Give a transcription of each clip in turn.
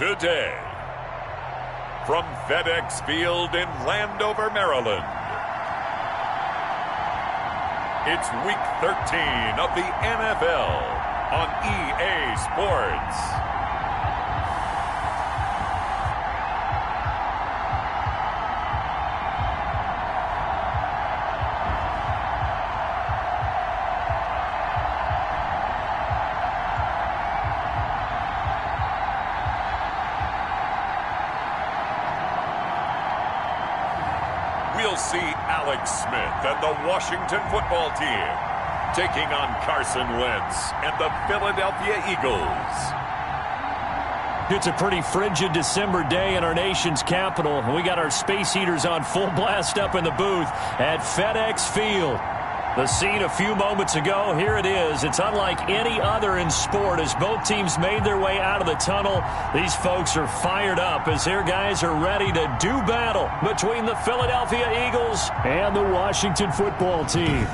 today. From FedEx Field in Landover, Maryland, it's Week 13 of the NFL on EA Sports. We'll see Alex Smith and the Washington football team taking on Carson Wentz and the Philadelphia Eagles. It's a pretty frigid December day in our nation's capital. We got our space heaters on full blast up in the booth at FedEx Field. The scene a few moments ago, here it is. It's unlike any other in sport as both teams made their way out of the tunnel. These folks are fired up as their guys are ready to do battle between the Philadelphia Eagles and the Washington football team.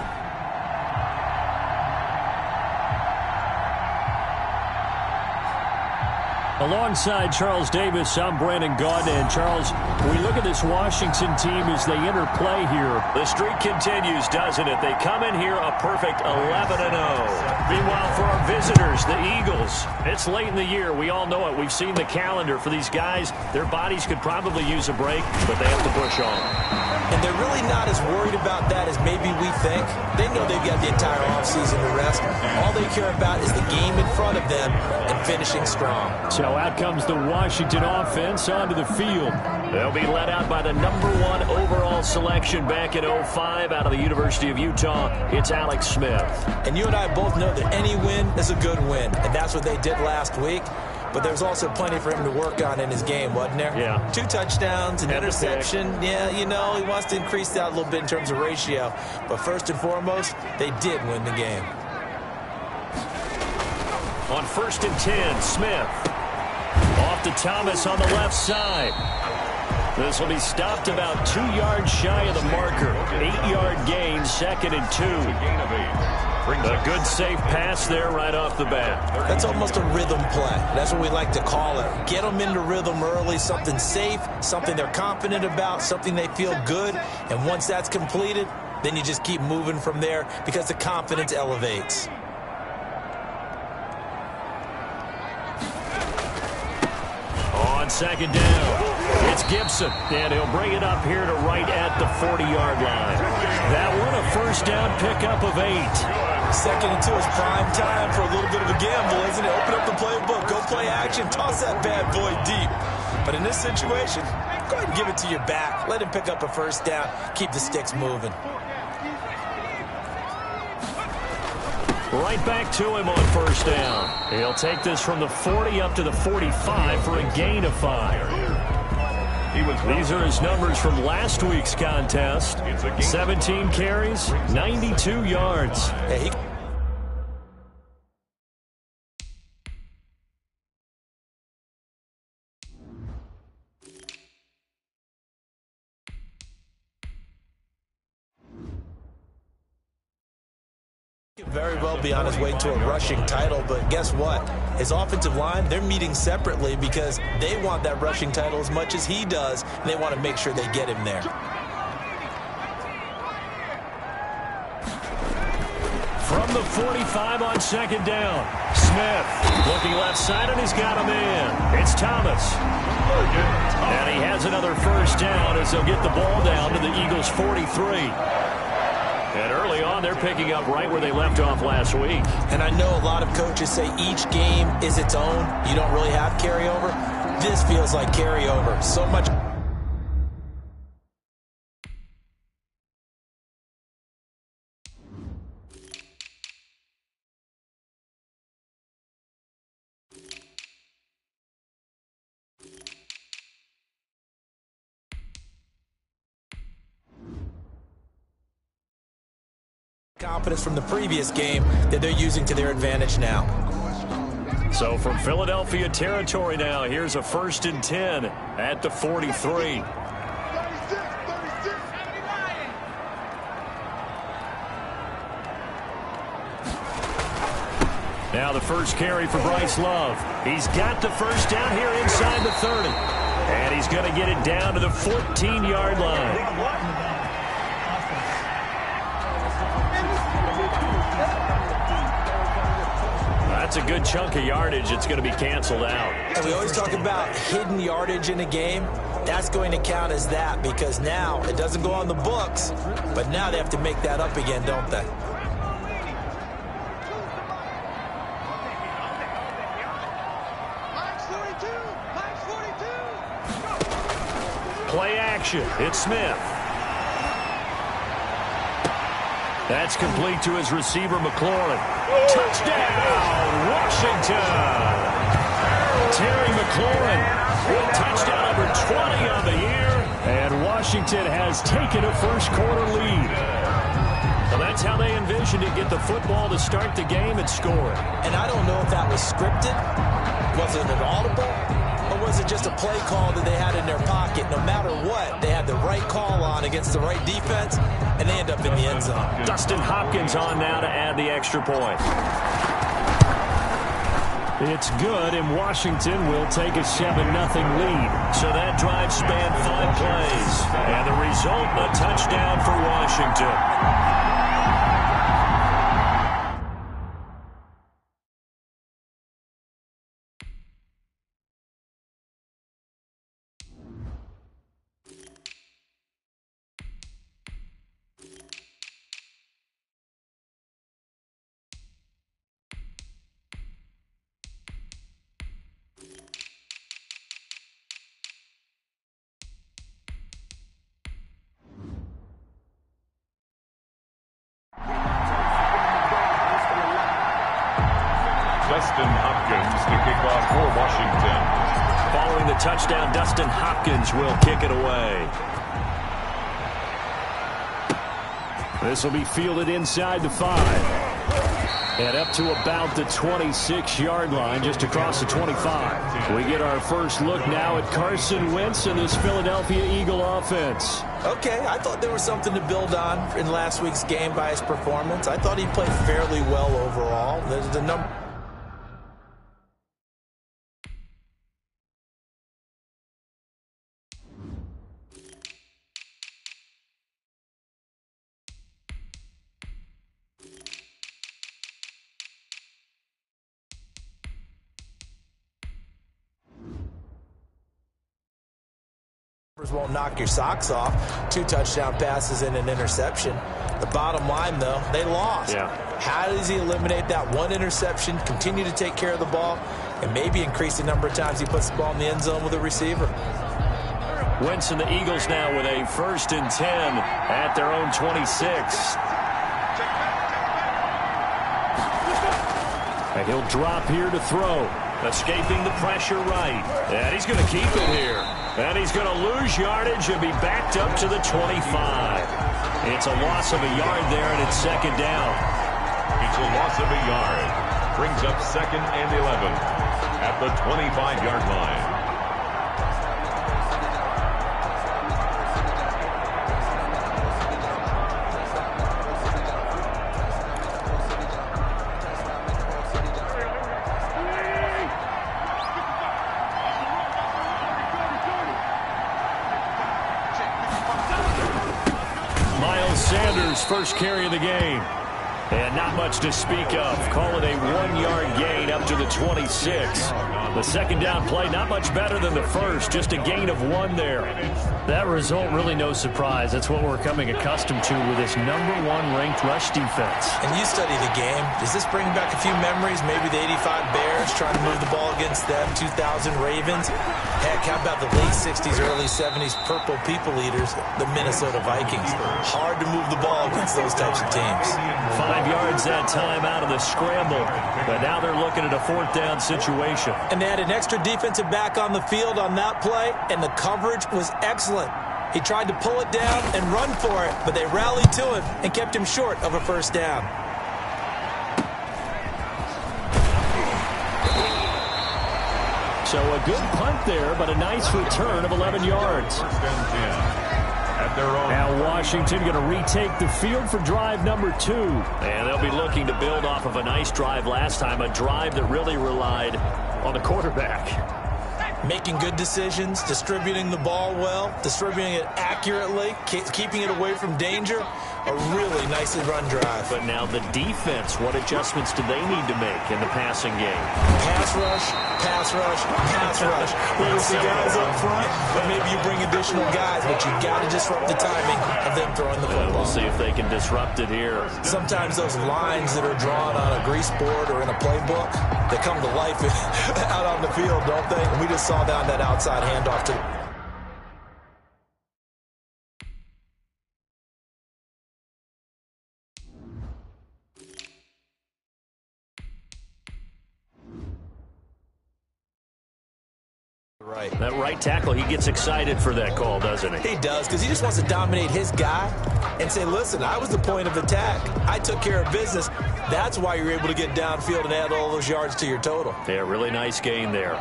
Alongside Charles Davis, I'm Brandon Gaudin. And Charles, we look at this Washington team as they interplay here. The streak continues, doesn't it? They come in here a perfect 11-0. Meanwhile, for our visitors, the Eagles, it's late in the year. We all know it. We've seen the calendar for these guys. Their bodies could probably use a break, but they have to push on. And they're really not as worried about that as maybe we think. They know they've got the entire offseason to rest. All they care about is the game in front of them and finishing strong. So out comes the Washington offense onto the field. They'll be led out by the #1 overall selection back in 2005 out of the University of Utah. It's Alex Smith. And you and I both know that any win is a good win, and that's what they did last week. But there's also plenty for him to work on in his game, wasn't there? Yeah. 2 touchdowns, an interception. Yeah, you know, he wants to increase that a little bit in terms of ratio. But first and foremost, they did win the game. On 1st and 10, Smith. Off to Thomas on the left side. This will be stopped about 2 yards shy of the marker. 8-yard gain, 2nd and 2. A good safe pass there right off the bat. That's almost a rhythm play. That's what we like to call it. Get them into rhythm early, something safe, something they're confident about, something they feel good. And once that's completed, then you just keep moving from there because the confidence elevates. On 2nd down, it's Gibson, and he'll bring it up here to right at the 40-yard line. That one a first down pickup of 8. 2nd and 2 is prime time for a little bit of a gamble, isn't it? Open up the playbook, go play action, toss that bad boy deep. But in this situation, go ahead and give it to your back. Let him pick up a first down, keep the sticks moving. Right back to him on 1st down. He'll take this from the 40 up to the 45 for a gain of 5. These are his numbers from last week's contest. 17 carries, 92 yards. Hey, could very well be on his way to a rushing title, but guess what? His offensive line, they're meeting separately because they want that rushing title as much as he does, and they want to make sure they get him there. From the 45 on 2nd down, Smith looking left side, and he's got him in. It's Thomas. And he has another first down as they'll get the ball down to the Eagles' 43. And early on, they're picking up right where they left off last week. And I know a lot of coaches say each game is its own. You don't really have carryover. This feels like carryover. So much. Confidence from the previous game that they're using to their advantage now. So from Philadelphia territory now, here's a 1st and 10 at the 43. Now the first carry for Bryce Love. He's got the first down here inside the 30. And he's going to get it down to the 14-yard line. That's a good chunk of yardage. It's going to be canceled out. And we always talk about hidden yardage in a game. That's going to count as that because now it doesn't go on the books, but now they have to make that up again, don't they? Play action. It's Smith. That's complete to his receiver, McLaurin. Touchdown, Washington. Terry McLaurin. Touchdown number 20 on the year. And Washington has taken a first-quarter lead. Well, that's how they envisioned it, get the football to start the game and score it. And I don't know if that was scripted. Was it an audible? Or was it just a play call that they had in their pocket? No matter what, they had the right call on against the right defense, and they end up in the end zone. Dustin Hopkins on now to add the extra point. It's good, and Washington will take a 7-0 lead. So that drive spanned 5 plays. And the result, a touchdown for Washington. Dustin Hopkins to kick off for Washington. Following the touchdown, Dustin Hopkins will kick it away. This will be fielded inside the 5. And up to about the 26-yard line, just across the 25. We get our first look now at Carson Wentz and this Philadelphia Eagle offense. Okay, I thought there was something to build on in last week's game by his performance. I thought he played fairly well overall. The number... won't knock your socks off. 2 touchdown passes and an interception. The bottom line, though, they lost. Yeah. How does he eliminate that one interception, continue to take care of the ball, and maybe increase the number of times he puts the ball in the end zone with a receiver? Wentz and the Eagles now with a 1st and 10 at their own 26. And he'll drop here to throw. Escaping the pressure right. And he's going to keep it here. And he's going to lose yardage and be backed up to the 25. It's a loss of a yard there, and it's 2nd down. It's a loss of a yard. Brings up 2nd and 11 at the 25-yard line. Sanders' first carry of the game. And not much to speak of. Call it a 1-yard gain up to the 26. The 2nd down play, not much better than the first. Just a gain of 1 there. That result, really no surprise. That's what we're coming accustomed to with this #1 ranked rush defense. And you study the game. Does this bring back a few memories? Maybe the 85 Bears trying to move the ball against them, 2000 Ravens. Heck, how about the late 60s, early 70s purple people eaters, the Minnesota Vikings? Hard to move the ball against those types of teams. 5 yards that time out of the scramble. But now they're looking at a 4th down situation. And they had an extra defensive back on the field on that play, and the coverage was excellent. He tried to pull it down and run for it, but they rallied to him and kept him short of a 1st down. So a good punt there, but a nice return of 11 yards. 1st and 10. At their own. Now Washington going to retake the field for drive number 2. And they'll be looking to build off of a nice drive last time, a drive that really relied on the quarterback. Making good decisions, distributing the ball well, distributing it accurately, keeping it away from danger. A really nicely run drive. But now the defense, what adjustments do they need to make in the passing game? Pass rush, pass rush, pass rush. There's the guys up front, but maybe you bring additional guys, but you got to disrupt the timing of them throwing the football. We'll see if they can disrupt it here. Sometimes those lines that are drawn on a grease board or in a playbook, they come to life out on the field, don't they? And we just saw down that outside handoff to right. That right tackle, he gets excited for that call, doesn't he? He does, because he just wants to dominate his guy and say, listen, I was the point of attack. I took care of business. That's why you're able to get downfield and add all those yards to your total. Yeah, really nice gain there.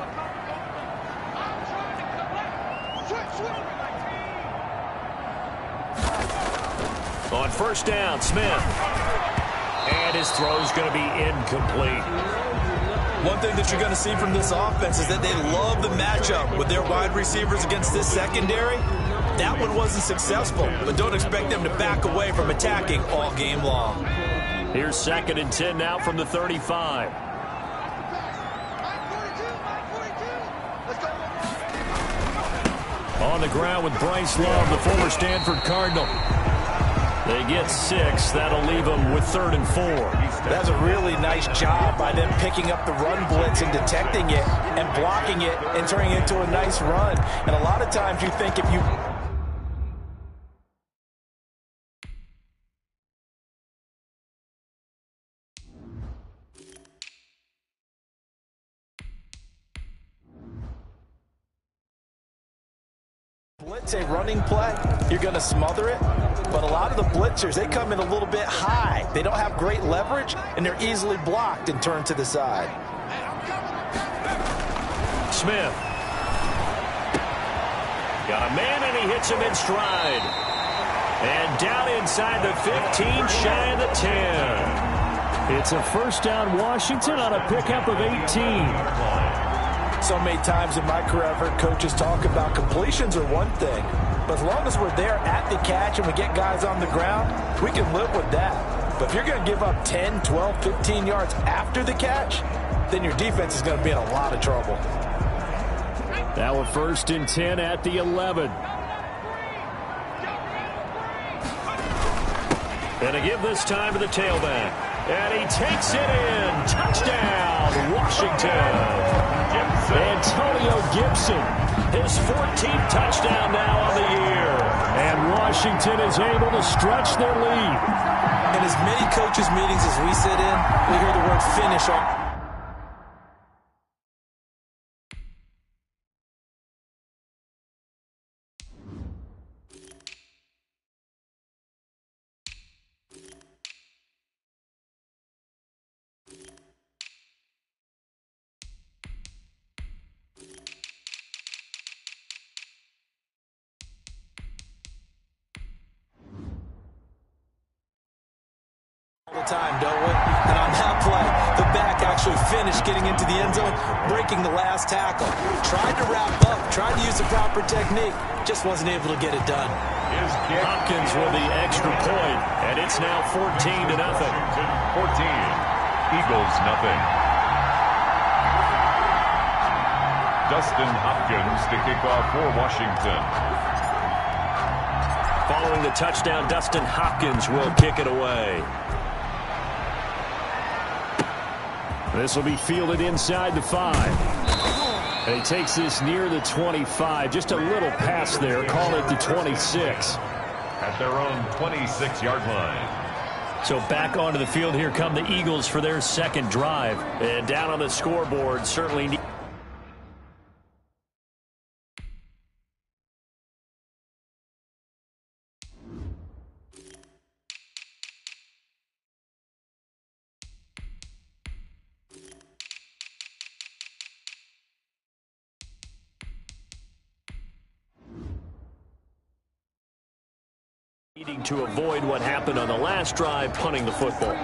On first down, Smith. And his throw's going to be incomplete. One thing that you're going to see from this offense is that they love the matchup with their wide receivers against this secondary. That one wasn't successful, but don't expect them to back away from attacking all game long. Here's 2nd and 10 now from the 35. On the ground with Bryce Love, the former Stanford Cardinal. They get 6. That'll leave them with 3rd and 4. That's a really nice job by them picking up the run blitz and detecting it and blocking it and turning it into a nice run. And a lot of times you think if you... blitz a running play, you're going to smother it. But a lot of the blitzers, they come in a little bit high. They don't have great leverage, and they're easily blocked and turned to the side. Smith. Got a man, and he hits him in stride. And down inside the 15, shy of the 10. It's a first down, Washington, on a pickup of 18. So many times in my career, I've heard coaches talk about completions are one thing. But as long as we're there at the catch and we get guys on the ground, we can live with that. But if you're going to give up 10, 12, 15 yards after the catch, then your defense is going to be in a lot of trouble. Now a 1st and 10 at the 11. And a give this time to the tailback. And he takes it in. Touchdown, Washington. Antonio Gibson, his 14th touchdown now on the year. And Washington is able to stretch their lead. In as many coaches' meetings as we sit in, we hear the word finish on. Time, don't we? And on that play, the back actually finished getting into the end zone, breaking the last tackle. Tried to wrap up, tried to use the proper technique, just wasn't able to get it done. Hopkins with the extra point, and it's now 14-0. 14, Eagles nothing. Dustin Hopkins to kick off for Washington. Following the touchdown, Dustin Hopkins will kick it away. This will be fielded inside the 5. And he takes this near the 25. Just a little pass there. Call it the 26. At their own 26-yard line. So back onto the field, here come the Eagles for their 2nd drive. And down on the scoreboard, certainly needing to avoid what happened on the last drive, punting the football.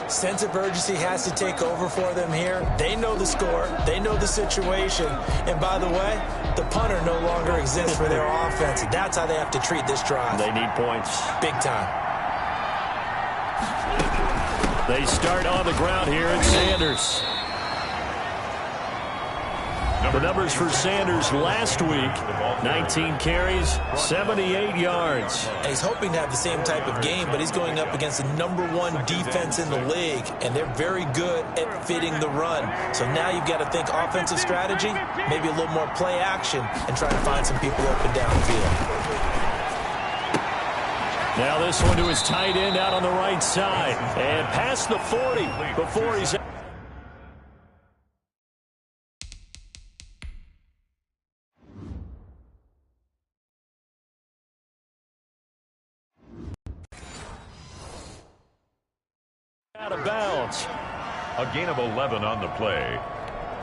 Sense of urgency has to take over for them here. They know the score. They know the situation. And by the way, the punter no longer exists for their offense. That's how they have to treat this drive. They need points. Big time. They start on the ground here at Sanders. The numbers for Sanders last week, 19 carries, 78 yards. And he's hoping to have the same type of game, but he's going up against the #1 defense in the league, and they're very good at fitting the run. So now you've got to think offensive strategy, maybe a little more play action, and try to find some people open downfield. Now this one to his tight end out on the right side, and past the 40 before he's out of bounds. A gain of 11 on the play.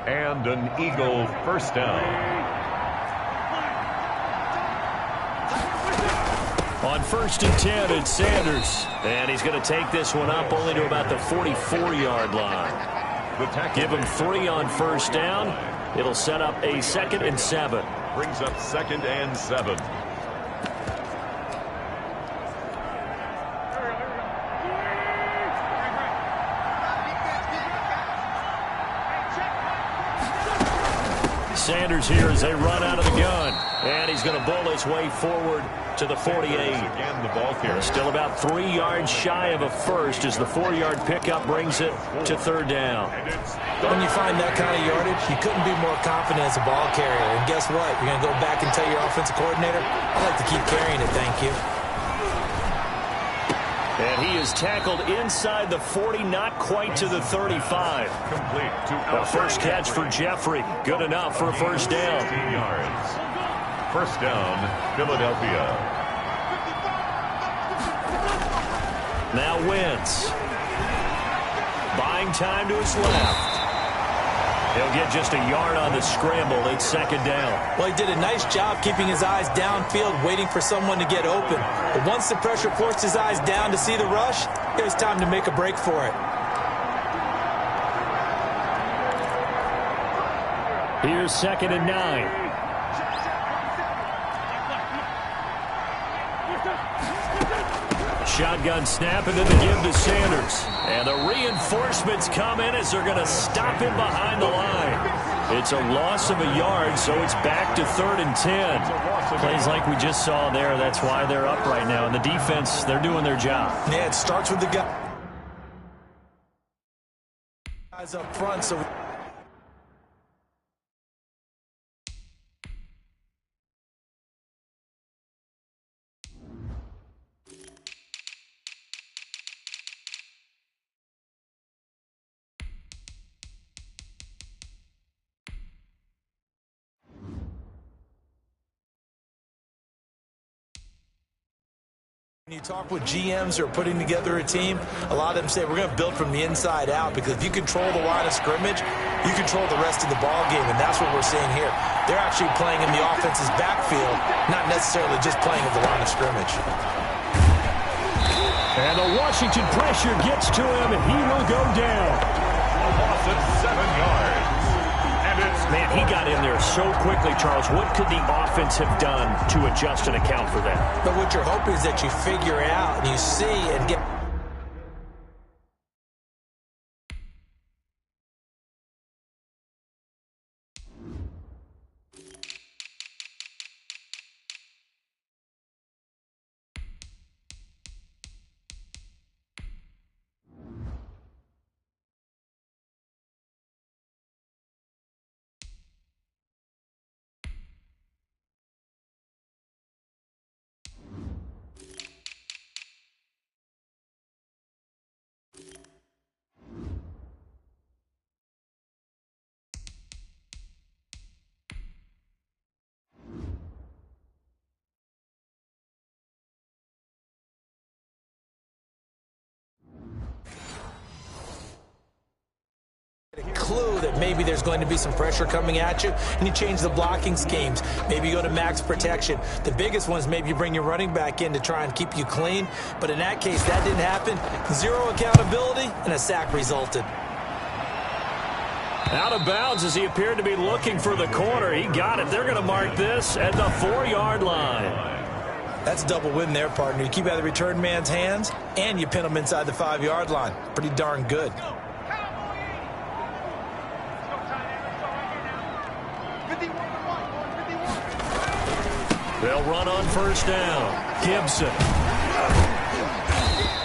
And an Eagle first down. On 1st and 10, it's Sanders. And he's going to take this one up only to about the 44-yard line. Give him 3 on 1st down. It'll set up a 2nd and 7. Brings up 2nd and 7. Sanders here as they run out of the gun. And he's going to bull his way forward to the 48. Again, the ball carrier. Still about 3 yards shy of a first as the 4-yard pickup brings it to 3rd down. When you find that kind of yardage, you couldn't be more confident as a ball carrier. And guess what? You're going to go back and tell your offensive coordinator, I'd like to keep carrying it, thank you. And he is tackled inside the 40, not quite to the 35. Complete to The first catch for Jeffrey. Good enough for a first down. 15 yards. First down, Philadelphia. Now Wentz. Buying time to his left. He'll get just a yard on the scramble. It's 2nd down. Well, he did a nice job keeping his eyes downfield, waiting for someone to get open. But once the pressure forced his eyes down to see the rush, it was time to make a break for it. Here's 2nd and 9. Shotgun snap and then the give to Sanders. And the reinforcements come in as they're going to stop him behind the line. It's a loss of a yard, so it's back to 3rd and 10. Plays like we just saw there. That's why they're up right now. And the defense, they're doing their job. Yeah, it starts with the guys up front, so when you talk with GMs who are putting together a team, a lot of them say we're going to build from the inside out, because if you control the line of scrimmage, you control the rest of the ball game, and that's what we're seeing here. They're actually playing in the offense's backfield, not necessarily just playing at the line of scrimmage. And the Washington pressure gets to him, and he will go down. A loss of 7 yards. Man, he got in there so quickly, Charles. What could the offense have done to adjust and account for that? But what you're hoping is that you figure it out and you see and get know that maybe there's going to be some pressure coming at you, and you change the blocking schemes. Maybe you go to max protection. The biggest one is maybe you bring your running back in to try and keep you clean. But in that case, that didn't happen. Zero accountability, and a sack resulted. Out of bounds as he appeared to be looking for the corner. He got it. They're going to mark this at the 4-yard line. That's a double win there, partner. You keep out of the return man's hands, and you pin him inside the 5-yard line. Pretty darn good. They'll run on first down. Gibson.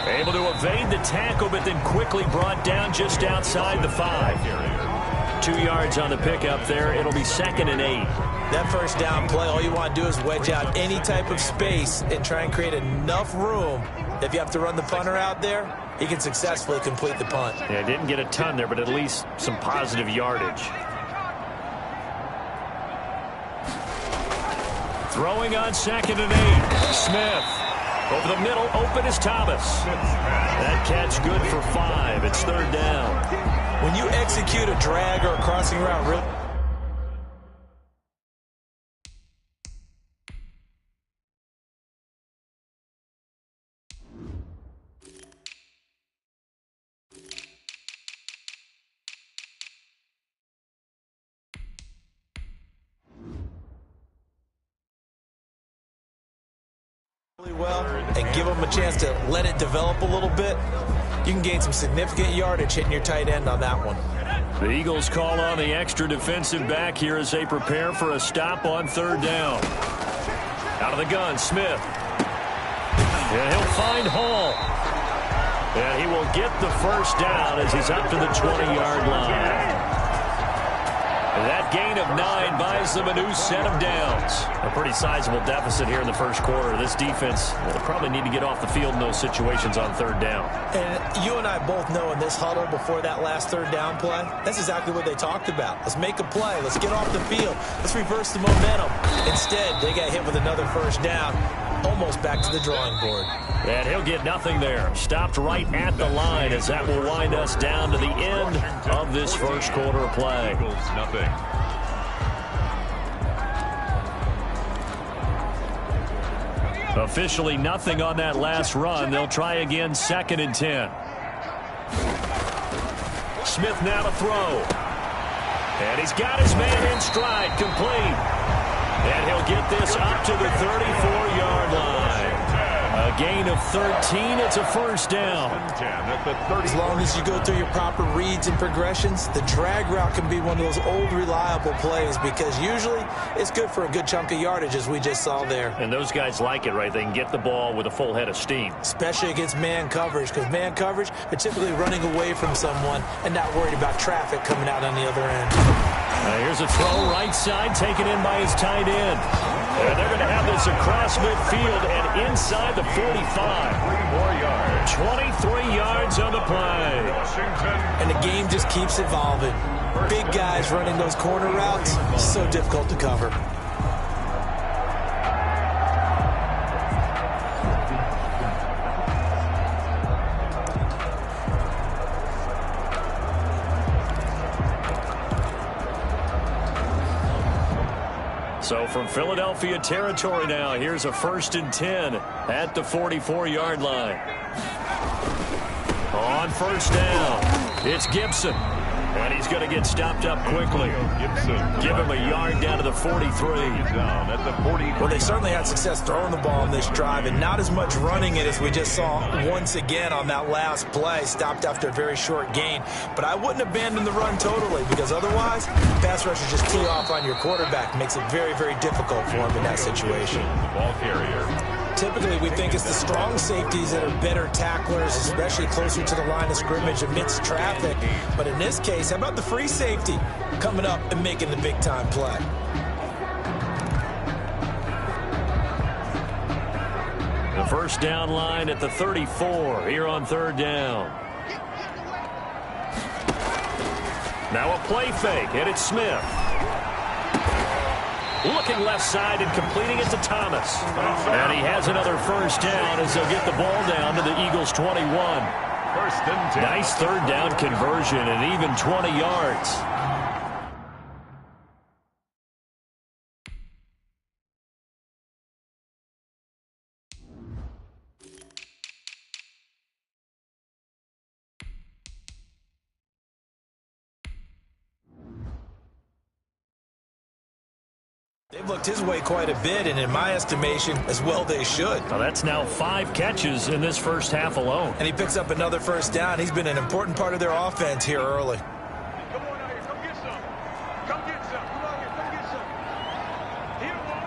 Able to evade the tackle, but then quickly brought down just outside the 5. 2 yards on the pickup there. It'll be 2nd and 8. That first down play, all you want to do is wedge out any type of space and try and create enough room. If you have to run the punter out there, he can successfully complete the punt. Yeah, didn't get a ton there, but at least some positive yardage. Throwing on 2nd and 8. Smith. Over the middle, open is Thomas. That catch good for 5. It's 3rd down. When you execute a drag or a crossing route really well and give them a chance to let it develop a little bit, you can gain some significant yardage hitting your tight end on that one. The Eagles call on the extra defensive back here as they prepare for a stop on 3rd down. Out of the gun, Smith. And he'll find Hall. And he will get the first down as he's up to the 20-yard line. That gain of 9 buys them a new set of downs. A pretty sizable deficit here in the first quarter. This defense will probably need to get off the field in those situations on 3rd down. And you and I both know in this huddle before that last 3rd down play, that's exactly what they talked about. Let's make a play. Let's get off the field. Let's reverse the momentum. Instead, they got hit with another first down, almost back to the drawing board. And he'll get nothing there. Stopped right at the line as that will wind us down to the end of this first quarter of play. Nothing. Officially nothing on that last run. They'll try again, 2nd and 10. Smith now to throw. And he's got his man in stride, complete. And he'll get this up to the 34-yard line. A gain of 13. It's a first down. As long as you go through your proper reads and progressions, the drag route can be one of those old reliable plays because usually it's good for a good chunk of yardage as we just saw there. And those guys like it, right? They can get the ball with a full head of steam. Especially against man coverage, because man coverage, they're typically running away from someone and not worried about traffic coming out on the other end. Here's a throw right side taken in by his tight end. And they're going to have this across midfield and inside the 45. 3 more yards. 23 yards on the play. And the game just keeps evolving. Big guys running those corner routes, so difficult to cover. So from Philadelphia territory now, here's a 1st and 10 at the 44-yard line. On first down, it's Gibson. And he's going to get stopped up quickly. Give him a yard down to the 43. Well, they certainly had success throwing the ball in this drive and not as much running it as we just saw once again on that last play. Stopped after a very short gain. But I wouldn't abandon the run totally because otherwise, pass rushers just tee off on your quarterback. Makes it very, very difficult for him in that situation. Ball carrier. Typically, we think it's the strong safeties that are better tacklers, especially closer to the line of scrimmage amidst traffic. But in this case, how about the free safety coming up and making the big-time play? The first down line at the 34 here on 3rd down. Now a play fake, and it's Smith. Looking left side and completing it to Thomas. And he has another first down as they'll get the ball down to the Eagles' 21. First and 10. Nice 3rd down conversion and even 20 yards. They've looked his way quite a bit, and in my estimation, as well they should. Well, that's now 5 catches in this first half alone. And he picks up another first down. He's been an important part of their offense here early. Come on out here, come get some. Come get some. Come on here, come get some. Here, boy.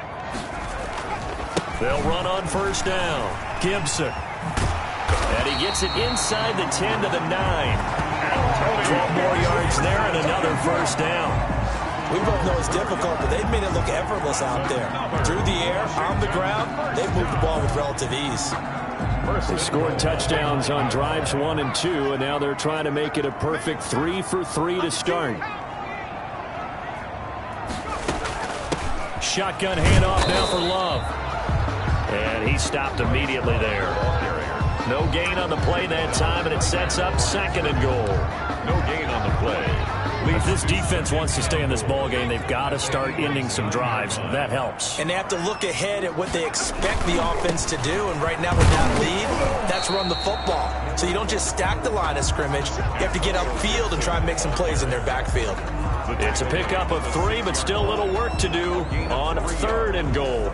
They'll run on first down. Gibson. And he gets it inside the 10 to the 9. 12 more yards there and another first down. We both know it's difficult, but they've made it look effortless out there. Through the air, on the ground, they've moved the ball with relative ease. They scored touchdowns on drives 1 and 2, and now they're trying to make it a perfect 3 for 3 to start. Shotgun handoff now for Love. And he stopped immediately there. No gain on the play that time, and it sets up 2nd and goal. No gain on the play. If this defense wants to stay in this ball game, they've got to start ending some drives. That helps. And they have to look ahead at what they expect the offense to do. And right now with that lead, that's run the football. So you don't just stack the line of scrimmage. You have to get upfield and try and make some plays in their backfield. It's a pickup of 3, but still a little work to do on 3rd and goal.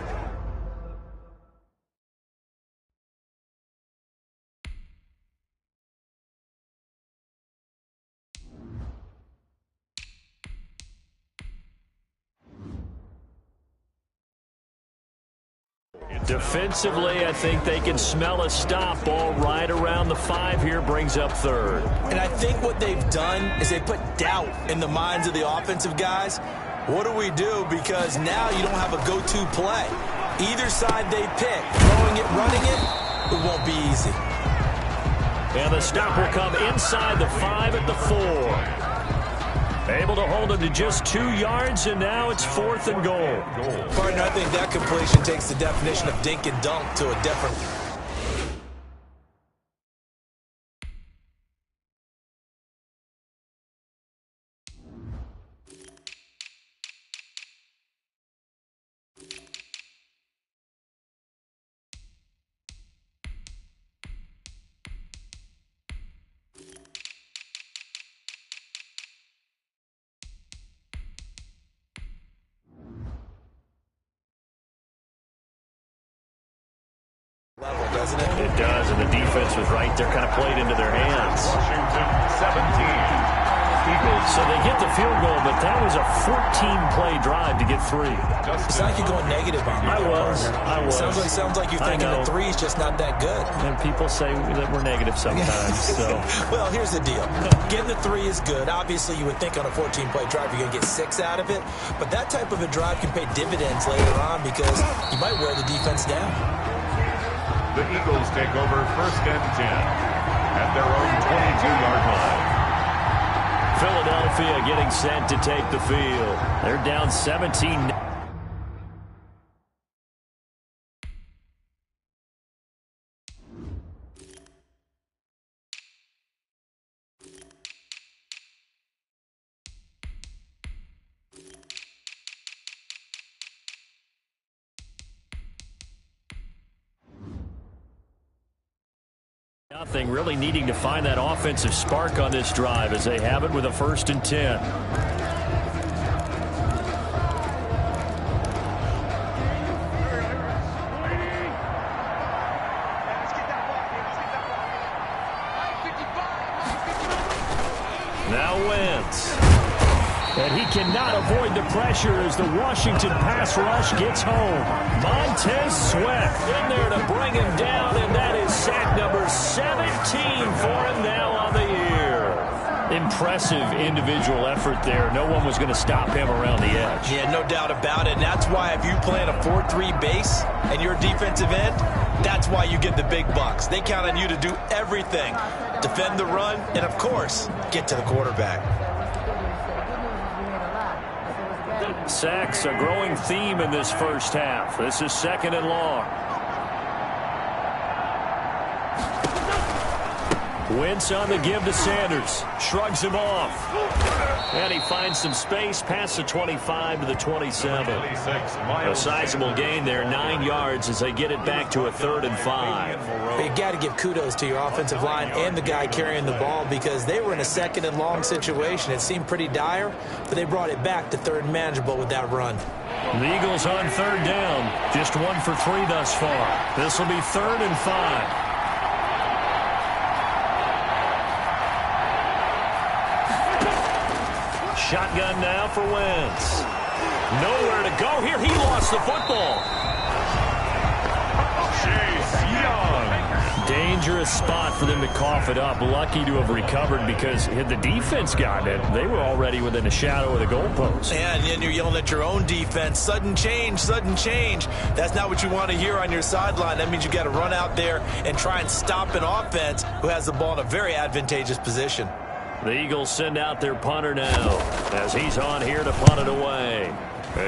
Defensively, I think they can smell a stop. Ball right around the 5 here, brings up 3rd. And I think what they've done is they put doubt in the minds of the offensive guys. What do we do? Because now you don't have a go-to play. Either side they pick, throwing it, running it won't be easy. And the stop will come inside the 5 at the 4. Able to hold him to just 2 yards, and now it's 4th and goal. Partner, I think that completion takes the definition of dink and dunk to a different... level, doesn't it? It does, and the defense was right there, kind of played into their hands. Washington 17. Eagles. So they get the field goal, but that was a 14-play drive to get 3. It's like you're going negative on me. I was. Sounds like you're thinking the 3 is just not that good. And people say that we're negative sometimes. So. Well, here's the deal. Getting the 3 is good. Obviously, you would think on a 14-play drive you're going to get 6 out of it. But that type of a drive can pay dividends later on because you might wear the defense down. The Eagles take over 1st and 10 at their own 22-yard line. Philadelphia getting set to take the field. They're down 17. Nothing, really needing to find that offensive spark on this drive as they have it with a 1st and 10. Now Wentz. And he cannot avoid the pressure as the Washington pass rush gets home. Montez Sweat in there to bring him down, and that is sack number 17 for him now on the year. Impressive individual effort there. No one was going to stop him around the edge. Yeah, no doubt about it. And that's why if you play in a 4-3 base and you're a defensive end, that's why you get the big bucks. They count on you to do everything. Defend the run, and of course, get to the quarterback. Sacks, a growing theme in this first half. This is 2nd and long. Wentz on the give to Sanders. Shrugs him off. And he finds some space past the 25 to the 27. A sizable gain there, 9 yards as they get it back to a 3rd and 5. You got to give kudos to your offensive line and the guy carrying the ball because they were in a 2nd and long situation. It seemed pretty dire, but they brought it back to 3rd and manageable with that run. The Eagles on 3rd down. Just 1 for 3 thus far. This will be 3rd and 5. Shotgun now for Wentz. Nowhere to go here. He lost the football. Chase Young. Dangerous spot for them to cough it up. Lucky to have recovered because had the defense gotten it, they were already within a shadow of the goalpost. Yeah, and then you're yelling at your own defense. Sudden change, sudden change. That's not what you want to hear on your sideline. That means you got to run out there and try and stop an offense who has the ball in a very advantageous position. The Eagles send out their punter now as he's on here to punt it away.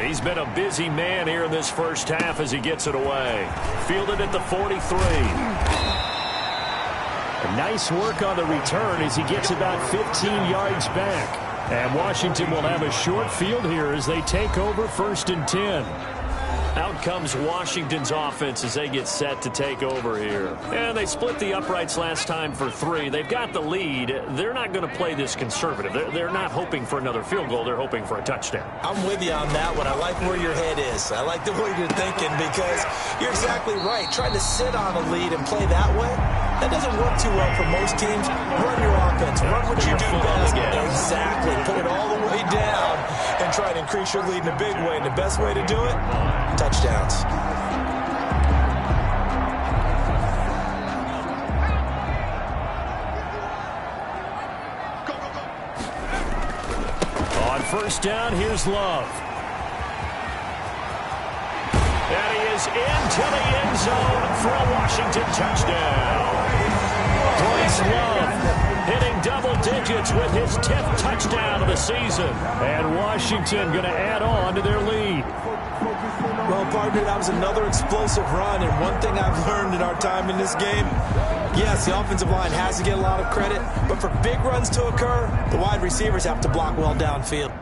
He's been a busy man here in this first half as he gets it away. Fielded at the 43. Nice work on the return as he gets about 15 yards back. And Washington will have a short field here as they take over 1st and 10. Out comes Washington's offense as they get set to take over here. And they split the uprights last time for 3. They've got the lead. They're not going to play this conservative. They're not hoping for another field goal. They're hoping for a touchdown. I'm with you on that one. I like where your head is. I like the way you're thinking because you're exactly right. Trying to sit on a lead and play that way, that doesn't work too well for most teams. Run your offense. Run what you do best. Exactly. Put it all the way down and try to increase your lead in a big way. And the best way to do it, touchdowns. On 1st down, here's Love. And he is into the end zone for a Washington touchdown. Bryce Love hitting double digits with his 10th touchdown of the season. And Washington going to add on to their lead. Well, partner, that was another explosive run, and one thing I've learned in our time in this game, yes, the offensive line has to get a lot of credit, but for big runs to occur, the wide receivers have to block well downfield.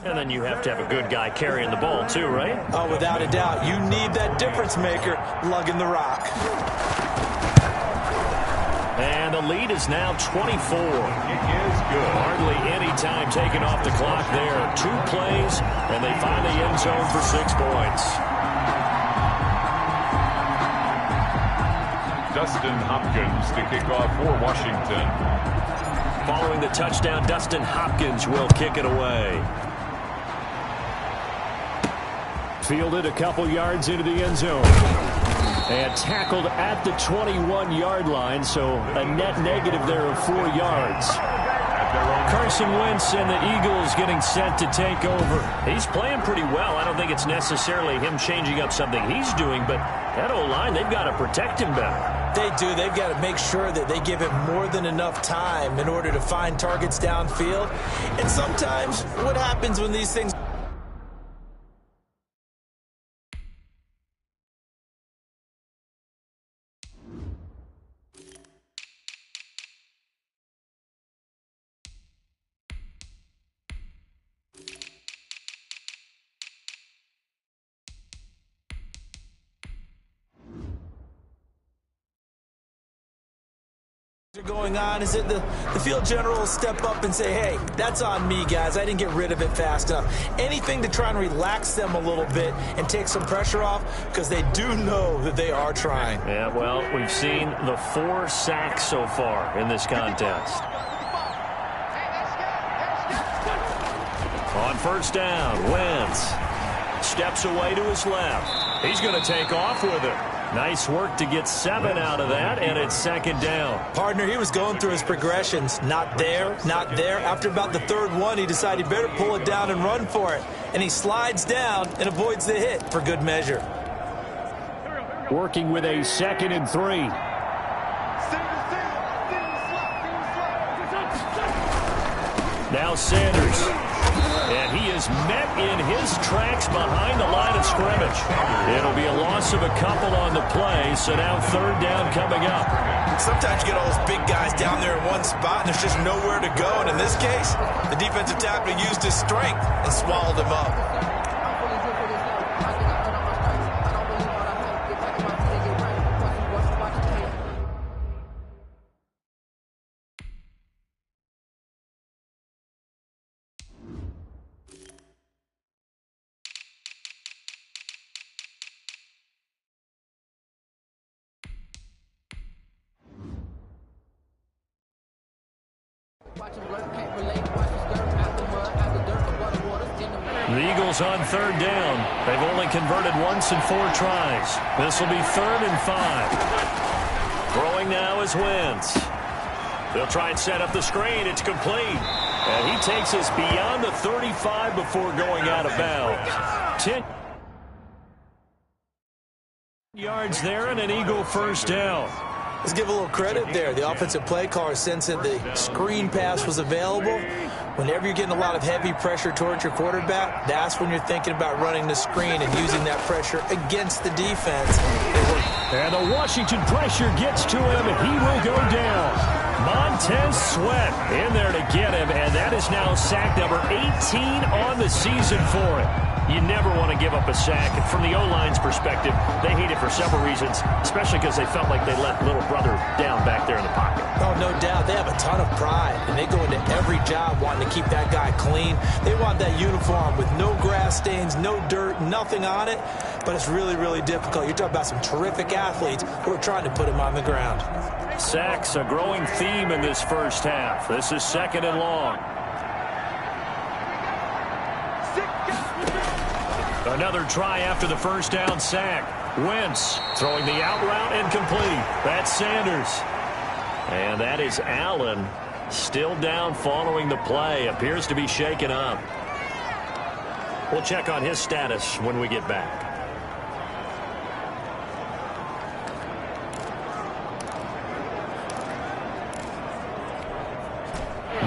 And then you have to have a good guy carrying the ball too, right? Oh, without a doubt. You need that difference maker lugging the rock. And the lead is now 24. It is good. Hardly any time taken off the clock there. 2 plays, and they find the end zone for 6 points. Dustin Hopkins to kick off for Washington. Following the touchdown, Dustin Hopkins will kick it away. Fielded a couple yards into the end zone. And tackled at the 21-yard line, so a net negative there of 4 yards. Carson Wentz and the Eagles getting set to take over. He's playing pretty well. I don't think it's necessarily him changing up something he's doing, but that O-line, they've got to protect him better. They do. They've got to make sure that they give him more than enough time in order to find targets downfield. And sometimes what happens when these things... going on is that the field general will step up and say, hey, that's on me, guys. I didn't get rid of it fast enough. Anything to try and relax them a little bit and take some pressure off because they do know that they are trying. Yeah, well, we've seen the 4 sacks so far in this contest. On 1st down, Wentz steps away to his left. He's going to take off with it. Nice work to get 7 out of that, and it's second down. Partner, he was going through his progressions. Not there, not there. After about the third one, he decided he better pull it down and run for it. And he slides down and avoids the hit for good measure. Working with a 2nd and 3. Now Sanders. And he is met in his tracks behind the line of scrimmage. It'll be a loss of a couple on the play, so now 3rd down coming up. Sometimes you get all those big guys down there in one spot, and there's just nowhere to go. And in this case, the defensive tackle used his strength and swallowed him up. The Eagles on 3rd down. They've only converted once in 4 tries. This will be 3rd and 5. Throwing now is Wentz. They'll try and set up the screen. It's complete. And he takes us beyond the 35 before going out of bounds. 10 yards there and an Eagle first down. Let's give a little credit there. The offensive play caller sensed that the screen pass was available. Whenever you're getting a lot of heavy pressure towards your quarterback, that's when you're thinking about running the screen and using that pressure against the defense. And the Washington pressure gets to him, and he will go down. Montez Sweat in there to get him, and that is now sack number 18 on the season for him. You never want to give up a sack. And from the O-line's perspective, they hate it for several reasons, especially because they felt like they let little brother down back there in the pocket. Oh, no doubt. They have a ton of pride, and they go into every job wanting to keep that guy clean. They want that uniform with no grass stains, no dirt, nothing on it. But it's really, really difficult. You're talking about some terrific athletes who are trying to put him on the ground. Sacks, a growing theme in this first half. This is 2nd and long. Another try after the first down sack. Wentz throwing the out route incomplete. That's Sanders. And that is Allen still down following the play. Appears to be shaken up. We'll check on his status when we get back.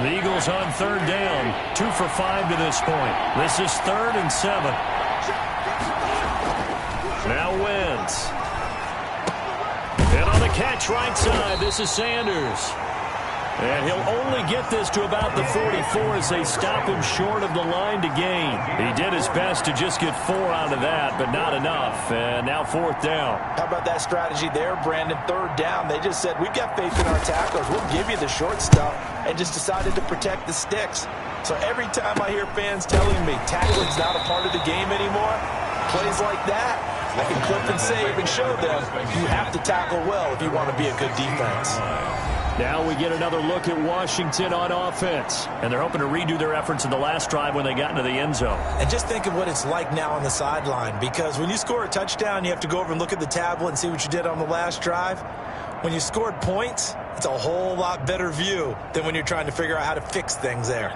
The Eagles on 3rd down. 2 for 5 to this point. This is 3rd and 7. Now Wentz. And on the catch right side, this is Sanders. And he'll only get this to about the 44 as they stop him short of the line to gain. He did his best to just get 4 out of that, but not enough. And now 4th down. How about that strategy there, Brandon? 3rd down. They just said, we've got faith in our tacklers. We'll give you the short stuff, and just decided to protect the sticks. So every time I hear fans telling me tackling's not a part of the game anymore, plays like that, I can clip and save and show them you have to tackle well if you want to be a good defense. Now we get another look at Washington on offense. And they're hoping to redo their efforts in the last drive when they got into the end zone. And just think of what it's like now on the sideline. Because when you score a touchdown, you have to go over and look at the tablet and see what you did on the last drive. When you scored points, it's a whole lot better view than when you're trying to figure out how to fix things there.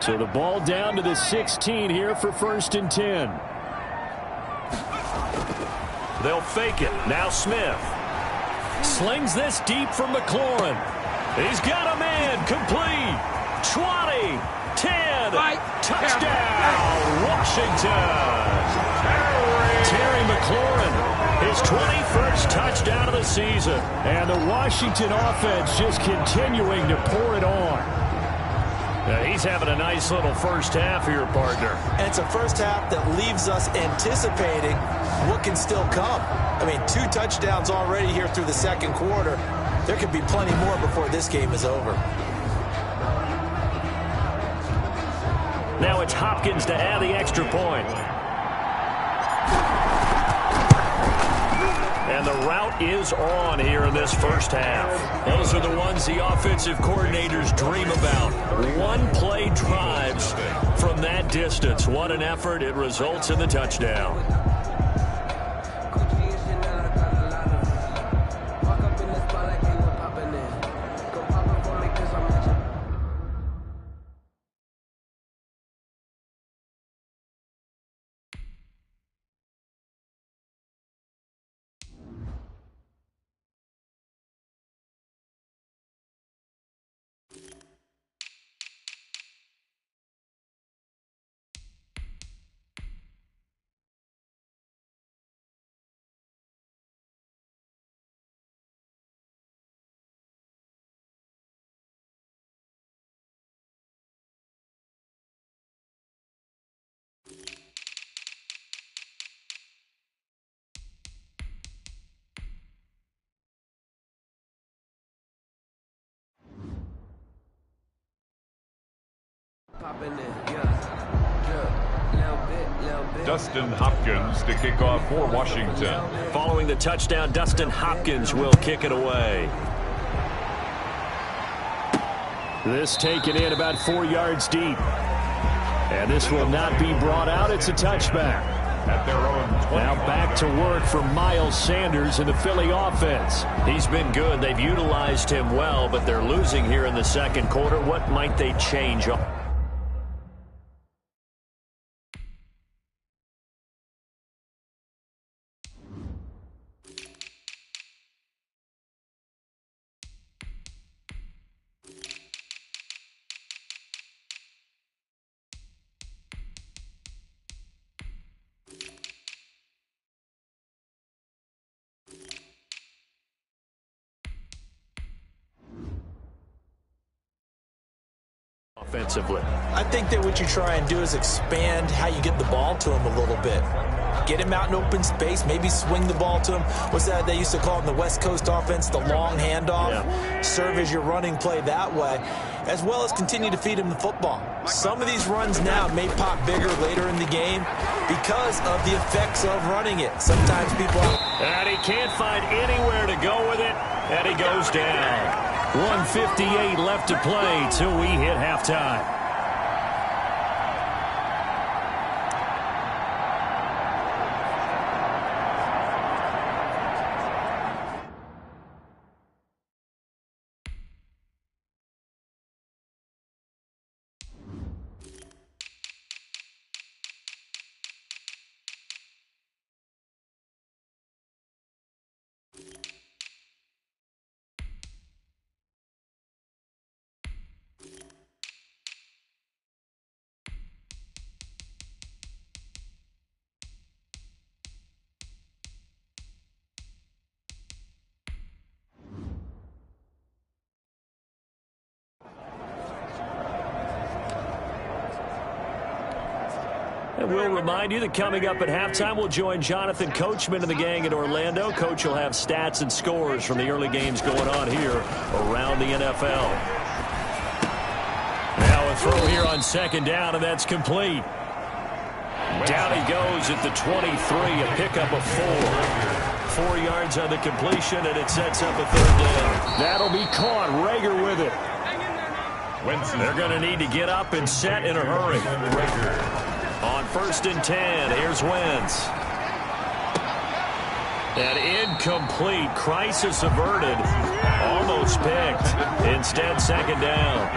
So the ball down to the 16 here for 1st and 10. They'll fake it. Now Smith. Slings this deep from McLaurin. He's got a man. Complete. 20. 10. Touchdown. Washington. Terry McLaurin. His 21st touchdown of the season. And the Washington offense just continuing to pour it on. He's having a nice little first half here, partner. And it's a first half that leaves us anticipating what can still come. I mean, 2 touchdowns already here through the 2nd quarter. There could be plenty more before this game is over. Now it's Hopkins to add the extra point. And the route is on here in this first half. Those are the ones the offensive coordinators dream about. One-play drives from that distance. What an effort. It results in the touchdown. Dustin Hopkins to kick off for Washington. Following the touchdown, Dustin Hopkins will kick it away. This taken in about 4 yards deep. And this will not be brought out. It's a touchback. At their own 20. Now back to work for Miles Sanders in the Philly offense. He's been good. They've utilized him well, but they're losing here in the second quarter. What might they change? Offensively. I think that what you try and do is expand how you get the ball to him a little bit. Get him out in open space, maybe swing the ball to him. What's that they used to call in the West Coast offense, the long handoff? Yeah. Serve as your running play that way, as well as continue to feed him the football. Some of these runs now may pop bigger later in the game because of the effects of running it. Sometimes people... And he can't find anywhere to go with it, and he goes down. 1:58 left to play till we hit halftime. And we'll remind you that coming up at halftime, we'll join Jonathan Coachman and the gang in Orlando. Coach will have stats and scores from the early games going on here around the NFL. Now a throw here on second down, and that's complete. Down he goes at the 23, a pickup of 4. 4 yards on the completion, and it sets up a third down. That'll be caught. Rager with it. They're going to need to get up and set in a hurry. On 1st and 10, here's Wentz. An incomplete, crisis averted, almost picked. Instead, second down.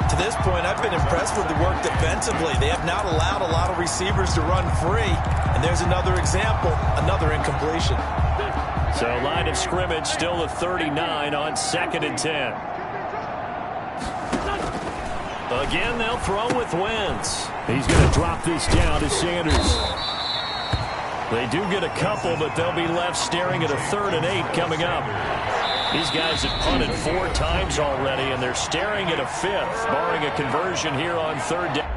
To this point, I've been impressed with the work defensively. They have not allowed a lot of receivers to run free. And there's another example, another incompletion. So line of scrimmage still the 39 on 2nd and 10. Again, they'll throw with Wentz. He's going to drop this down to Sanders. They do get a couple, but they'll be left staring at a 3rd and 8 coming up. These guys have punted 4 times already, and they're staring at a 5th, barring a conversion here on 3rd down.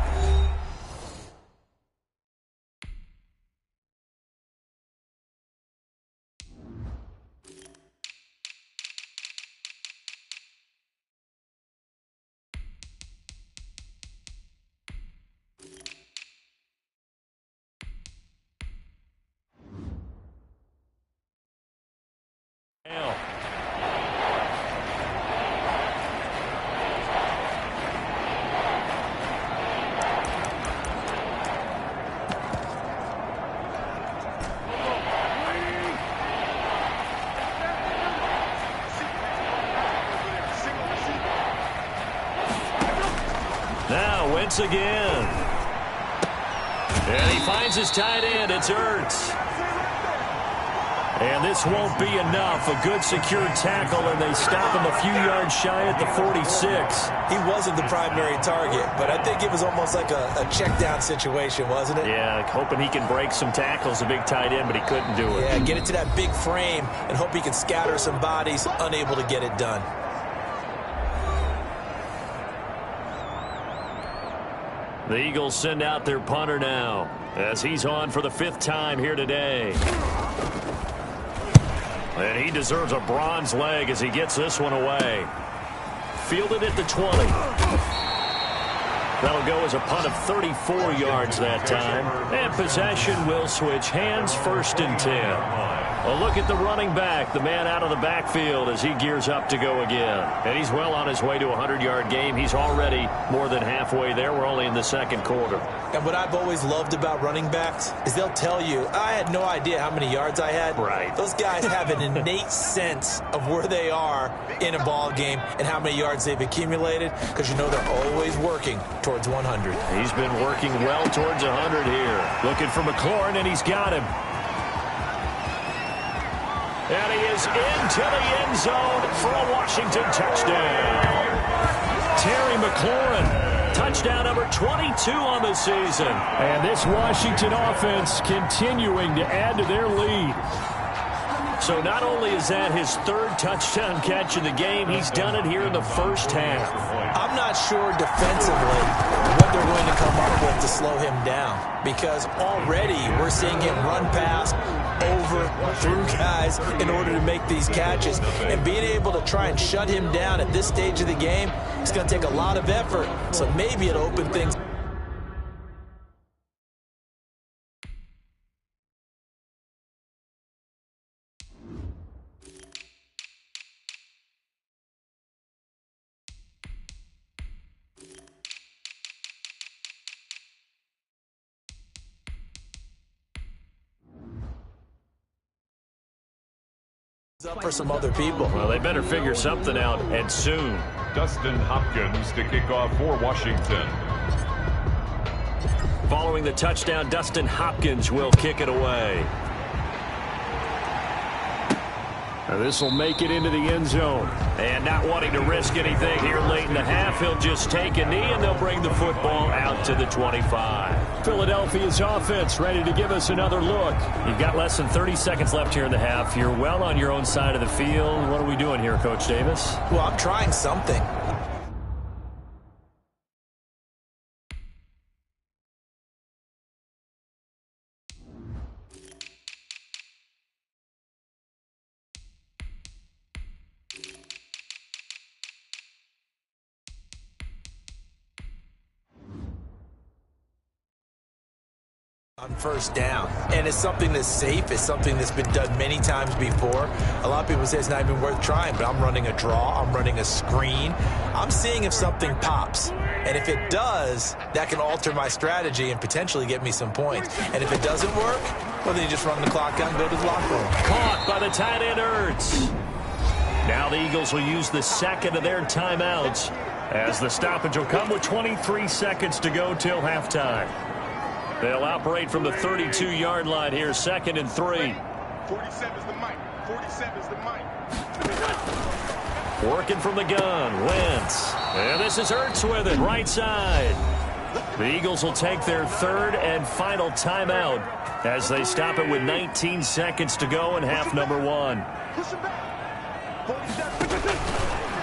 once again. And he finds his tight end. It's Ertz. And this won't be enough. A good secure tackle, and they stop him a few yards shy at the 46. He wasn't the primary target, but I think it was almost like a check-down situation, wasn't it? Yeah, hoping he can break some tackles, a big tight end, but he couldn't do it. Yeah, get it to that big frame and hope he can scatter some bodies, unable to get it done. The Eagles send out their punter now as he's on for the 5th time here today. And he deserves a bronze leg as he gets this one away. Fielded at the 20. That'll go as a punt of 34 yards that time. And possession will switch hands, 1st and 10. A look at the running back, the man out of the backfield as he gears up to go again. And he's well on his way to a 100-yard game. He's already more than halfway there. We're only in the 2nd quarter. And what I've always loved about running backs is they'll tell you, I had no idea how many yards I had. Right. Those guys have an innate sense of where they are in a ball game and how many yards they've accumulated, because you know they're always working towards 100. He's been working well towards 100 here. Looking for McLaurin, and he's got him. And he is into the end zone for a Washington touchdown. Terry McLaurin, touchdown number 22 on the season. And this Washington offense continuing to add to their lead. So not only is that his 3rd touchdown catch of the game, he's done it here in the 1st half. I'm not sure defensively what they're going to come up with to slow him down, because already we're seeing him run past, over, through guys in order to make these catches. And being able to try and shut him down at this stage of the game, it's going to take a lot of effort. So maybe it'll open things. Up for some other people. Well, they better figure something out, and soon. Dustin Hopkins to kick off for Washington. Following the touchdown, Dustin Hopkins will kick it away. This will make it into the end zone. And not wanting to risk anything here late in the half, he'll just take a knee, and they'll bring the football out to the 25. Philadelphia's offense ready to give us another look. You've got less than 30 seconds left here in the half. You're well on your own side of the field. What are we doing here, Coach Davis? Well, I'm trying something. On 1st down, and it's something that's safe. It's something that's been done many times before. A lot of people say it's not even worth trying, but I'm running a draw, I'm running a screen. I'm seeing if something pops, and if it does, that can alter my strategy and potentially get me some points. And if it doesn't work, well, then you just run the clock out and go to the locker room. Caught by the tight end Ertz. Now the Eagles will use the 2nd of their timeouts as the stoppage will come with 23 seconds to go till halftime. They'll operate from the 32-yard line here, 2nd and 3. 47 is the mic. 47 is the mic. Working from the gun, Wentz. And this is Ertz with it, right side. The Eagles will take their 3rd and final timeout as they stop it with 19 seconds to go in half number 1.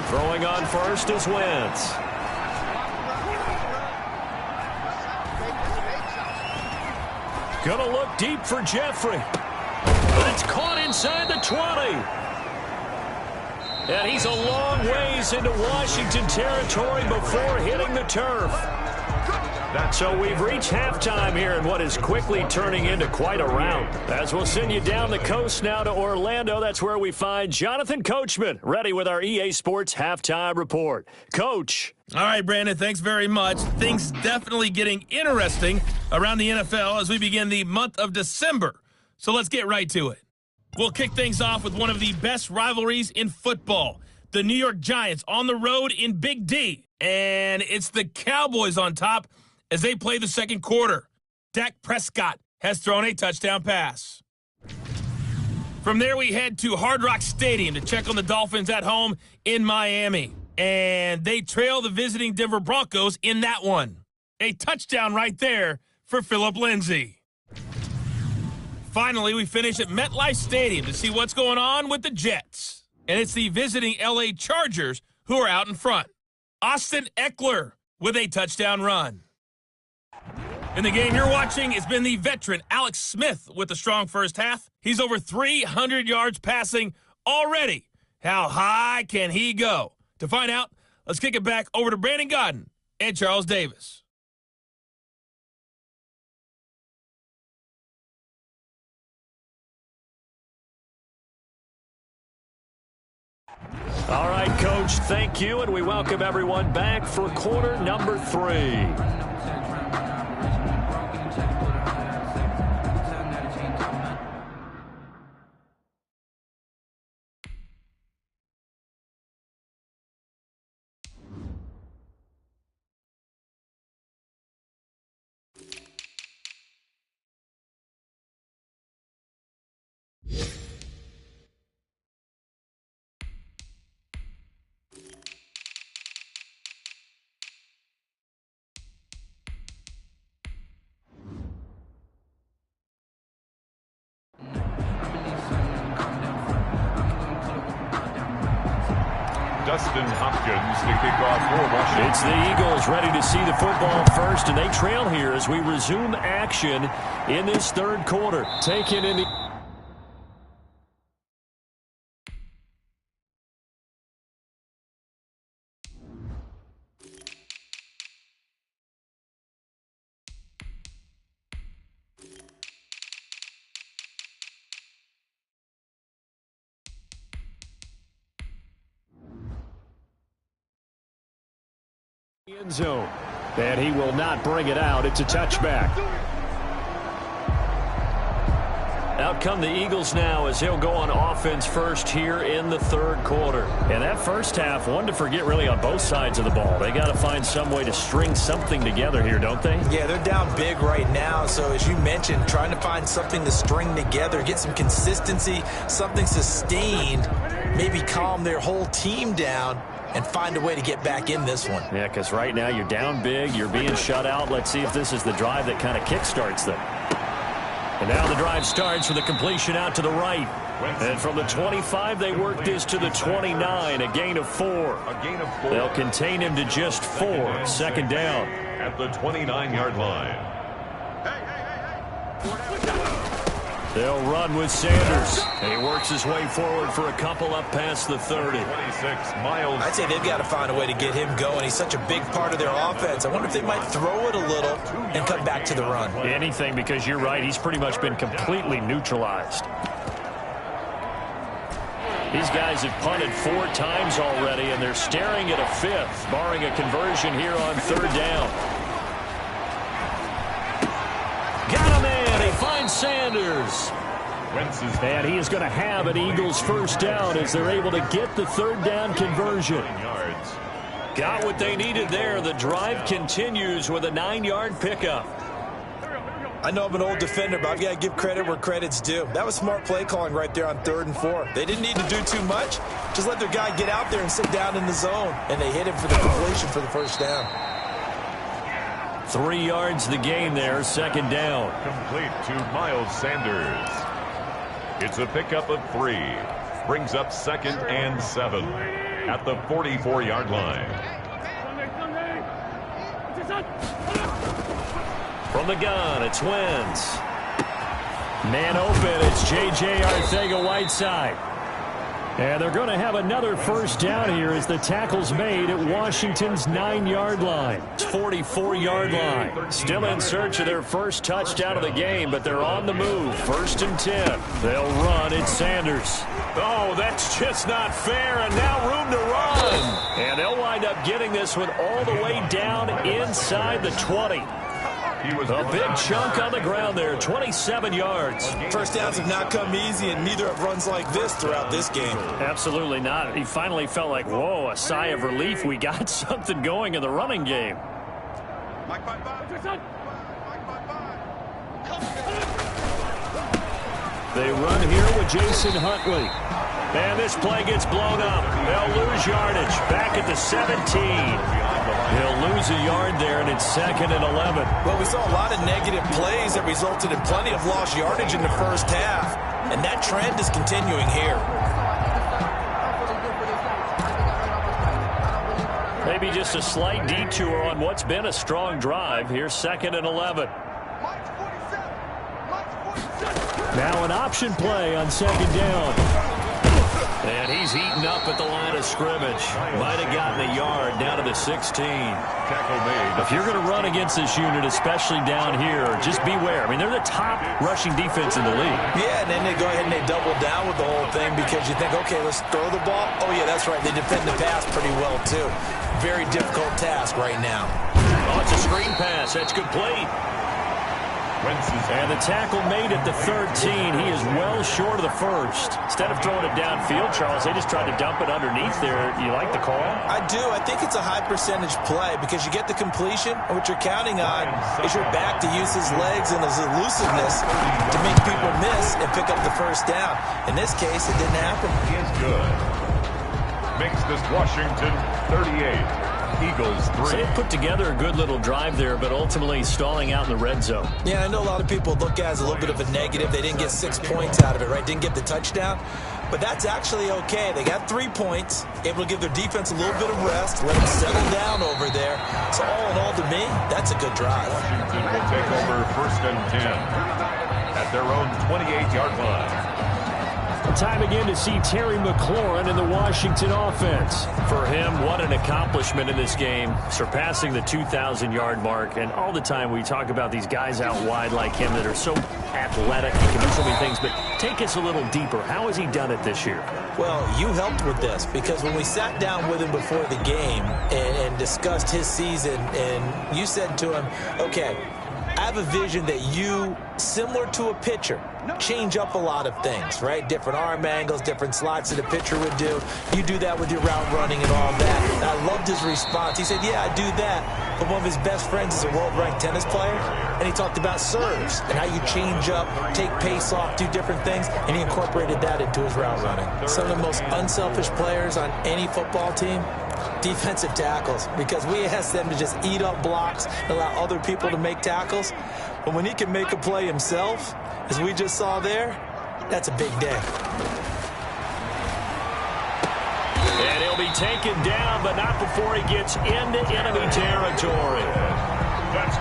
Throwing on first is Wentz. Gonna look deep for Jeffrey. It's caught inside the 20. And he's a long ways into Washington territory before hitting the turf. So we've reached halftime here in what is quickly turning into quite a rout. As we'll send you down the coast now to Orlando, that's where we find Jonathan Coachman, ready with our EA Sports Halftime Report. Coach. All right, Brandon, thanks very much. Things definitely getting interesting around the NFL as we begin the month of December. So let's get right to it. We'll kick things off with one of the best rivalries in football. The New York Giants on the road in Big D. And it's the Cowboys on top as they play the second quarter. Dak Prescott has thrown a touchdown pass. From there, we head to Hard Rock Stadium to check on the Dolphins at home in Miami. And they trail the visiting Denver Broncos in that one. A touchdown right there for Phillip Lindsay. Finally, we finish at MetLife Stadium to see what's going on with the Jets. And it's the visiting LA Chargers who are out in front. Austin Eckler with a touchdown run. In the game you're watching, it's been the veteran Alex Smith with a strong first half. He's over 300 yards passing already. How high can he go? To find out, let's kick it back over to Brandon Gaudin and Charles Davis. All right, Coach, thank you, and we welcome everyone back for quarter number 3. Dustin Hopkins to kick off for Washington. It's the Eagles ready to see the football first, and they trail here as we resume action in this third quarter. Taken in the... end zone, and he will not bring it out. It's a touchback. Out come the Eagles now as he'll go on offense first here in the third quarter. And that first half, one to forget really on both sides of the ball. They got to find some way to string something together here, don't they? Yeah, they're down big right now. So as you mentioned, trying to find something to string together, get some consistency, something sustained, maybe calm their whole team down and find a way to get back in this one. Yeah, because right now you're down big, you're being shut out. Let's see if this is the drive that kind of kickstarts them. And now the drive starts with a completion out to the right. And from the 25, they work this to the 29, a gain of 4. They'll contain him to just 4. Second down. At the 29-yard line. They'll run with Sanders. And he works his way forward for a couple up past the 30. 26, Miles. I'd say they've got to find a way to get him going. He's such a big part of their offense. I wonder if they might throw it a little and come back to the run. Anything, because you're right. He's pretty much been completely neutralized. These guys have punted 4 times already, and they're staring at a 5th, barring a conversion here on third down. Got him in. He finds Sanders. And he is going to have an Eagles first down as they're able to get the third down conversion. Got what they needed there. The drive continues with a 9-yard pickup. I know I'm an old defender, but I've got to give credit where credit's due. That was smart play calling right there on 3rd and 4. They didn't need to do too much. Just let their guy get out there and sit down in the zone. And they hit him for the completion for the first down. 3 yards the gain there, second down. Complete to Miles Sanders. It's a pickup of 3. Brings up 2nd and 7 at the 44-yard line. From the gun, it's Wentz. Man open, it's J.J. Arcega-Whiteside. And they're going to have another first down here as the tackle's made at Washington's 9-yard line. 44-yard line. Still in search of their first touchdown of the game, but they're on the move. 1st and 10. They'll run. It's Sanders. Oh, that's just not fair, and now room to run. And they'll wind up getting this one all the way down inside the 20. A big chunk on the ground there, 27 yards. First downs have not come easy, and neither have runs like this throughout this game. Absolutely not. He finally felt like, whoa, a sigh of relief. We got something going in the running game. Mike 5-5. They run here with Jason Huntley. And this play gets blown up. They'll lose yardage. Back at the 17. He'll lose a yard there, and it's 2nd and 11. Well, we saw a lot of negative plays that resulted in plenty of lost yardage in the first half, and that trend is continuing here. Maybe just a slight detour on what's been a strong drive. Here's 2nd and 11. Now an option play on 2nd down. And he's eaten up at the line of scrimmage. Might have gotten a yard down to the 16. Tackle made. If you're going to run against this unit, especially down here, just beware. I mean, they're the top rushing defense in the league. Yeah, and then they go ahead and they double down with the whole thing because you think, okay, let's throw the ball. Oh, yeah, that's right. They defend the pass pretty well, too. Very difficult task right now. Oh, it's a screen pass. That's complete. And the tackle made at the 13. He is well short of the first. Instead of throwing it downfield, Charles, they just tried to dump it underneath there. You like the call? I do. I think it's a high percentage play because you get the completion, and what you're counting on is your back to use his legs and his elusiveness to make people miss and pick up the first down. In this case, it didn't happen. He is good. Makes this Washington 38. Eagles 3. So they put together a good little drive there, but ultimately stalling out in the red zone. Yeah, I know a lot of people look at it as a little bit of a negative. They didn't get 6 points out of it, right? Didn't get the touchdown. But that's actually okay. They got 3 points, able to give their defense a little bit of rest, let them settle down over there. So all in all, to me, that's a good drive. Washington will take over 1st and 10 at their own 28-yard line. Time again to see Terry McLaurin in the Washington offense. For him, what an accomplishment in this game, surpassing the 2,000-yard mark. And all the time we talk about these guys out wide like him that are so athletic, he can do so many things. But take us a little deeper. How has he done it this year? Well, you helped with this because when we sat down with him before the game and discussed his season, and you said to him, okay, I have a vision that you, similar to a pitcher, change up a lot of things, right? Different arm angles, different slots that a pitcher would do. You do that with your route running and all that. And I loved his response. He said, yeah, I do that. But one of his best friends is a world-ranked tennis player, and he talked about serves and how you change up, take pace off, do different things, and he incorporated that into his route running. Some of the most unselfish players on any football team, defensive tackles, because we ask them to just eat up blocks and allow other people to make tackles. But when he can make a play himself, as we just saw there, that's a big day. And he'll be taken down, but not before he gets into enemy territory.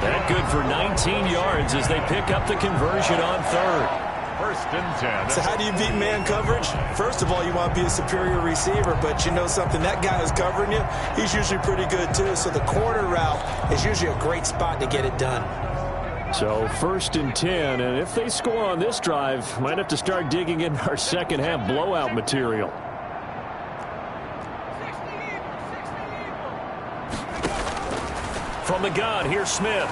That good for 19 yards as they pick up the conversion on 3rd. 1st and 10. So how do you beat man coverage? First of all, you want to be a superior receiver, but you know something, that guy who's covering you, he's usually pretty good too. So the corner route is usually a great spot to get it done. So 1st and 10, and if they score on this drive, might have to start digging in our second half blowout material. From the gun, here's Smith.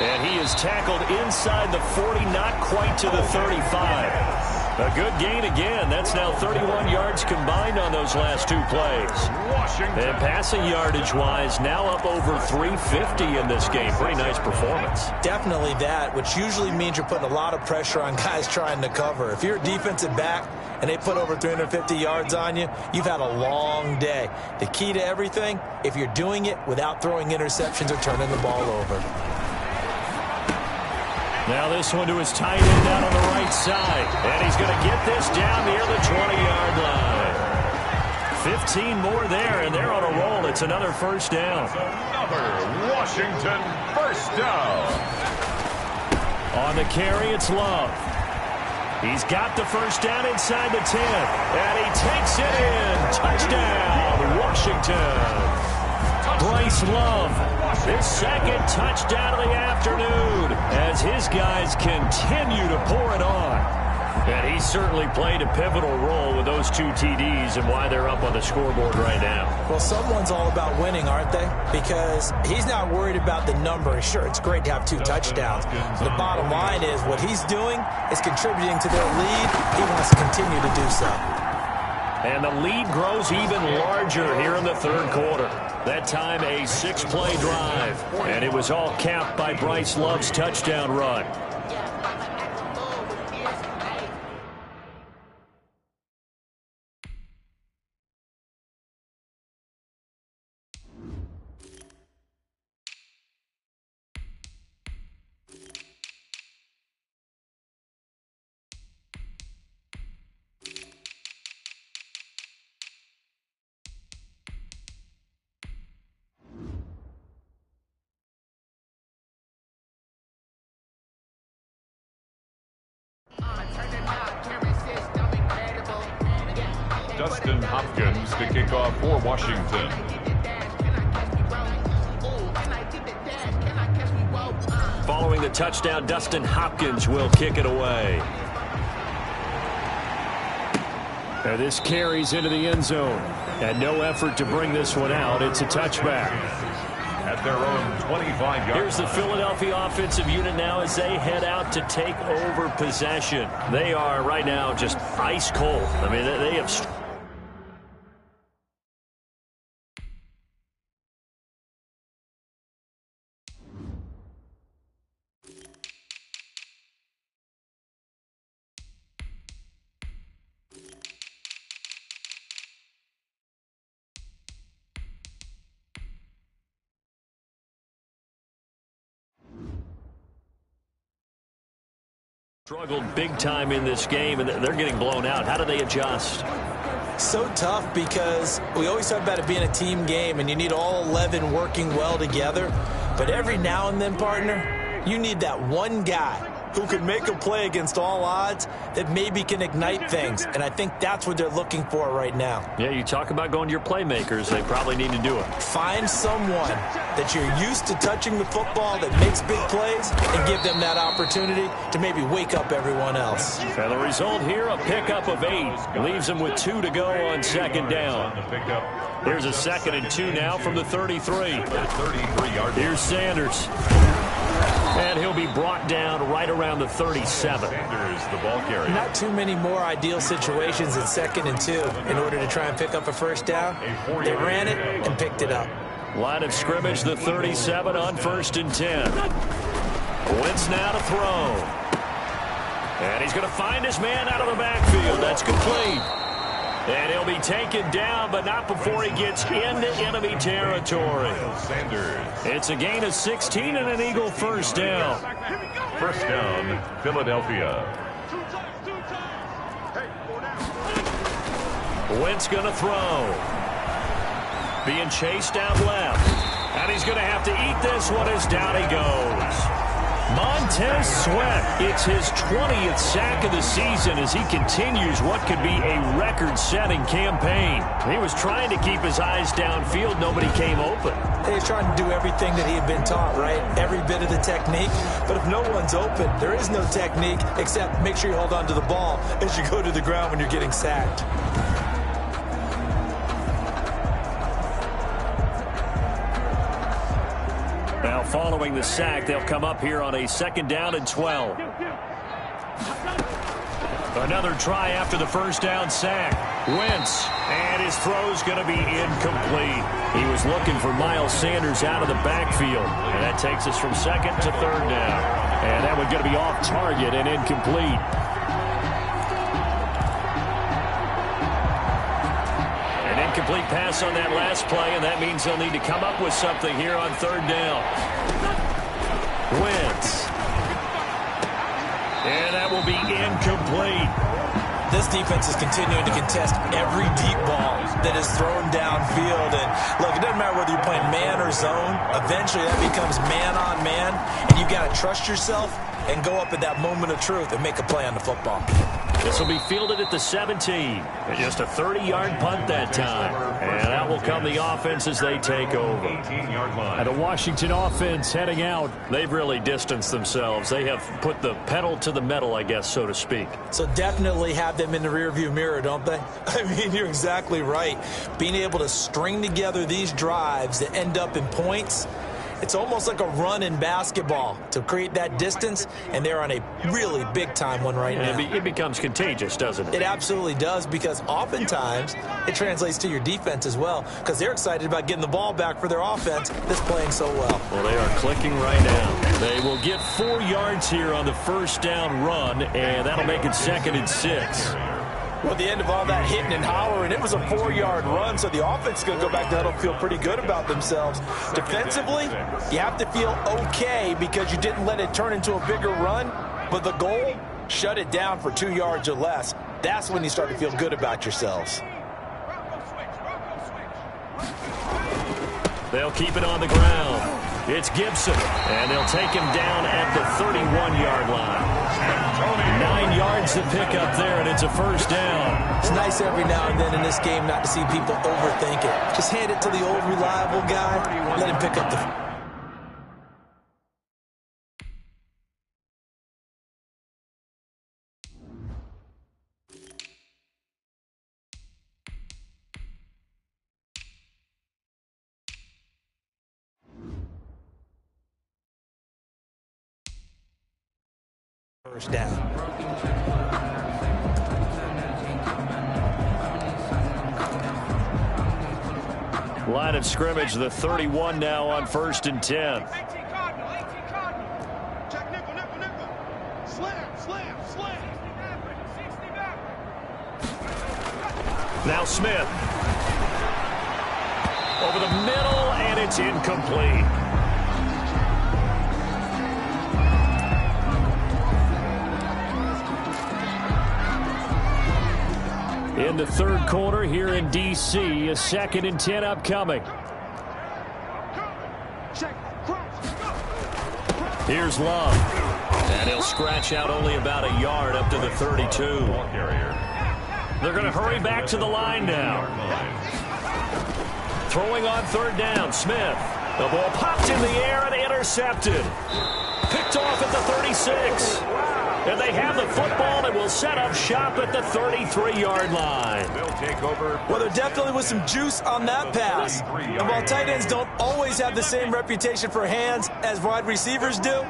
And he is tackled inside the 40, not quite to the 35. A good gain again. That's now 31 yards combined on those last 2 plays. Washington. And passing yardage-wise, now up over 350 in this game. Pretty nice performance. Definitely that, which usually means you're putting a lot of pressure on guys trying to cover. If you're a defensive back and they put over 350 yards on you, you've had a long day. The key to everything, if you're doing it without throwing interceptions or turning the ball over. Now this one to his tight end down on the right side. And he's going to get this down near the 20-yard line. 15 more there, and they're on a roll. It's another 1st down. Another Washington 1st down. On the carry, it's Love. He's got the 1st down inside the 10. And he takes it in. Touchdown, Washington. Bryce Love, his 2nd touchdown of the afternoon as his guys continue to pour it on. And he certainly played a pivotal role with those 2 TDs and why they're up on the scoreboard right now. Well, someone's all about winning, aren't they? Because he's not worried about the number. Sure, it's great to have 2 touchdowns. The bottom line is what he's doing is contributing to their lead. He wants to continue to do so. And the lead grows even larger here in the third quarter. That time a 6-play drive. And it was all capped by Bryce Love's touchdown run. Dustin Hopkins to kick off for Washington. Following the touchdown, Dustin Hopkins will kick it away. And this carries into the end zone. And no effort to bring this one out. It's a touchback. At their own 25-yard Here's the Philadelphia offensive unit now as they head out to take over possession. They are right now just ice cold. I mean, they have... struggled big time in this game, and they're getting blown out. How do they adjust? So tough because we always talk about it being a team game, and you need all 11 working well together. But every now and then, partner, you need that one guy who can make a play against all odds that maybe can ignite things. And I think that's what they're looking for right now. Yeah, you talk about going to your playmakers. They probably need to do it. Find someone that you're used to touching the football that makes big plays and give them that opportunity to maybe wake up everyone else. And the result here, a pickup of 8. Leaves them with 2 to go on second down. Here's a 2nd and 2 now from the 33. Here's Sanders. And he'll be brought down right around the 37. Sanders, the ball carrier. Not too many more ideal situations in 2nd and 2 in order to try and pick up a first down. They ran it and picked it up. Line of scrimmage, the 37 on 1st and 10. Wentz now to throw. And he's going to find his man out of the backfield. That's complete. And he'll be taken down, but not before he gets into enemy territory. Sanders. It's a gain of 16 and an Eagle first down. First down, Philadelphia. Wentz going to throw. Being chased out left. And he's going to have to eat this one as down he goes. Montez Sweat, it's his 20th sack of the season as he continues what could be a record-setting campaign. He was trying to keep his eyes downfield. Nobody came open. He was trying to do everything that he had been taught, right? Every bit of the technique. But if no one's open, there is no technique except make sure you hold on to the ball as you go to the ground when you're getting sacked. Now, following the sack, they'll come up here on a 2nd down and 12. Another try after the first down sack. Wentz, and his throw's going to be incomplete. He was looking for Miles Sanders out of the backfield, and that takes us from 2nd to 3rd down. And that one's going to be off target and incomplete. Incomplete pass on that last play, and that means they'll need to come up with something here on 3rd down. Wentz. And that will be incomplete. This defense is continuing to contest every deep ball that is thrown downfield. And look, it doesn't matter whether you're playing man or zone. Eventually that becomes man on man, and you've got to trust yourself and go up at that moment of truth and make a play on the football. This will be fielded at the 17. And just a 30-yard punt that time. And that will come the offense as they take over. 18-yard line. And a Washington offense heading out. They've really distanced themselves. They have put the pedal to the metal, I guess, so to speak. So definitely have them in the rearview mirror, don't they? I mean, you're exactly right. Being able to string together these drives that end up in points It's almost like a run in basketball to create that distance, and they're on a really big-time one right now. It becomes contagious, doesn't it? It absolutely does, because oftentimes it translates to your defense as well, because they're excited about getting the ball back for their offense that's playing so well. Well, they are clicking right now. They will get 4 yards here on the first down run, and that'll make it 2nd and 6. Well, at the end of all that hitting and hollering, it was a 4-yard run, so the offense is going to go back to huddle, feel pretty good about themselves. Defensively, you have to feel okay because you didn't let it turn into a bigger run, but the goal, shut it down for 2 yards or less. That's when you start to feel good about yourselves. They'll keep it on the ground. It's Gibson, and they'll take him down at the 31-yard line. 9 yards to pick up there, and it's a first down. It's nice every now and then in this game not to see people overthink it. Just hand it to the old reliable guy, let him pick up the... First down. Line of scrimmage, the 31 now on 1st and 10. Now Smith. Over the middle, and it's incomplete. In the third quarter here in D.C., a 2nd and 10 upcoming. Here's Love. And he'll scratch out only about a yard up to the 32. They're going to hurry back to the line now. Throwing on 3rd down, Smith. The ball popped in the air and intercepted. Picked off at the 36. And they have the football and will set up shop at the 33-yard line. Well, there definitely was some juice on that pass. And while tight ends don't always have the same reputation for hands as wide receivers do,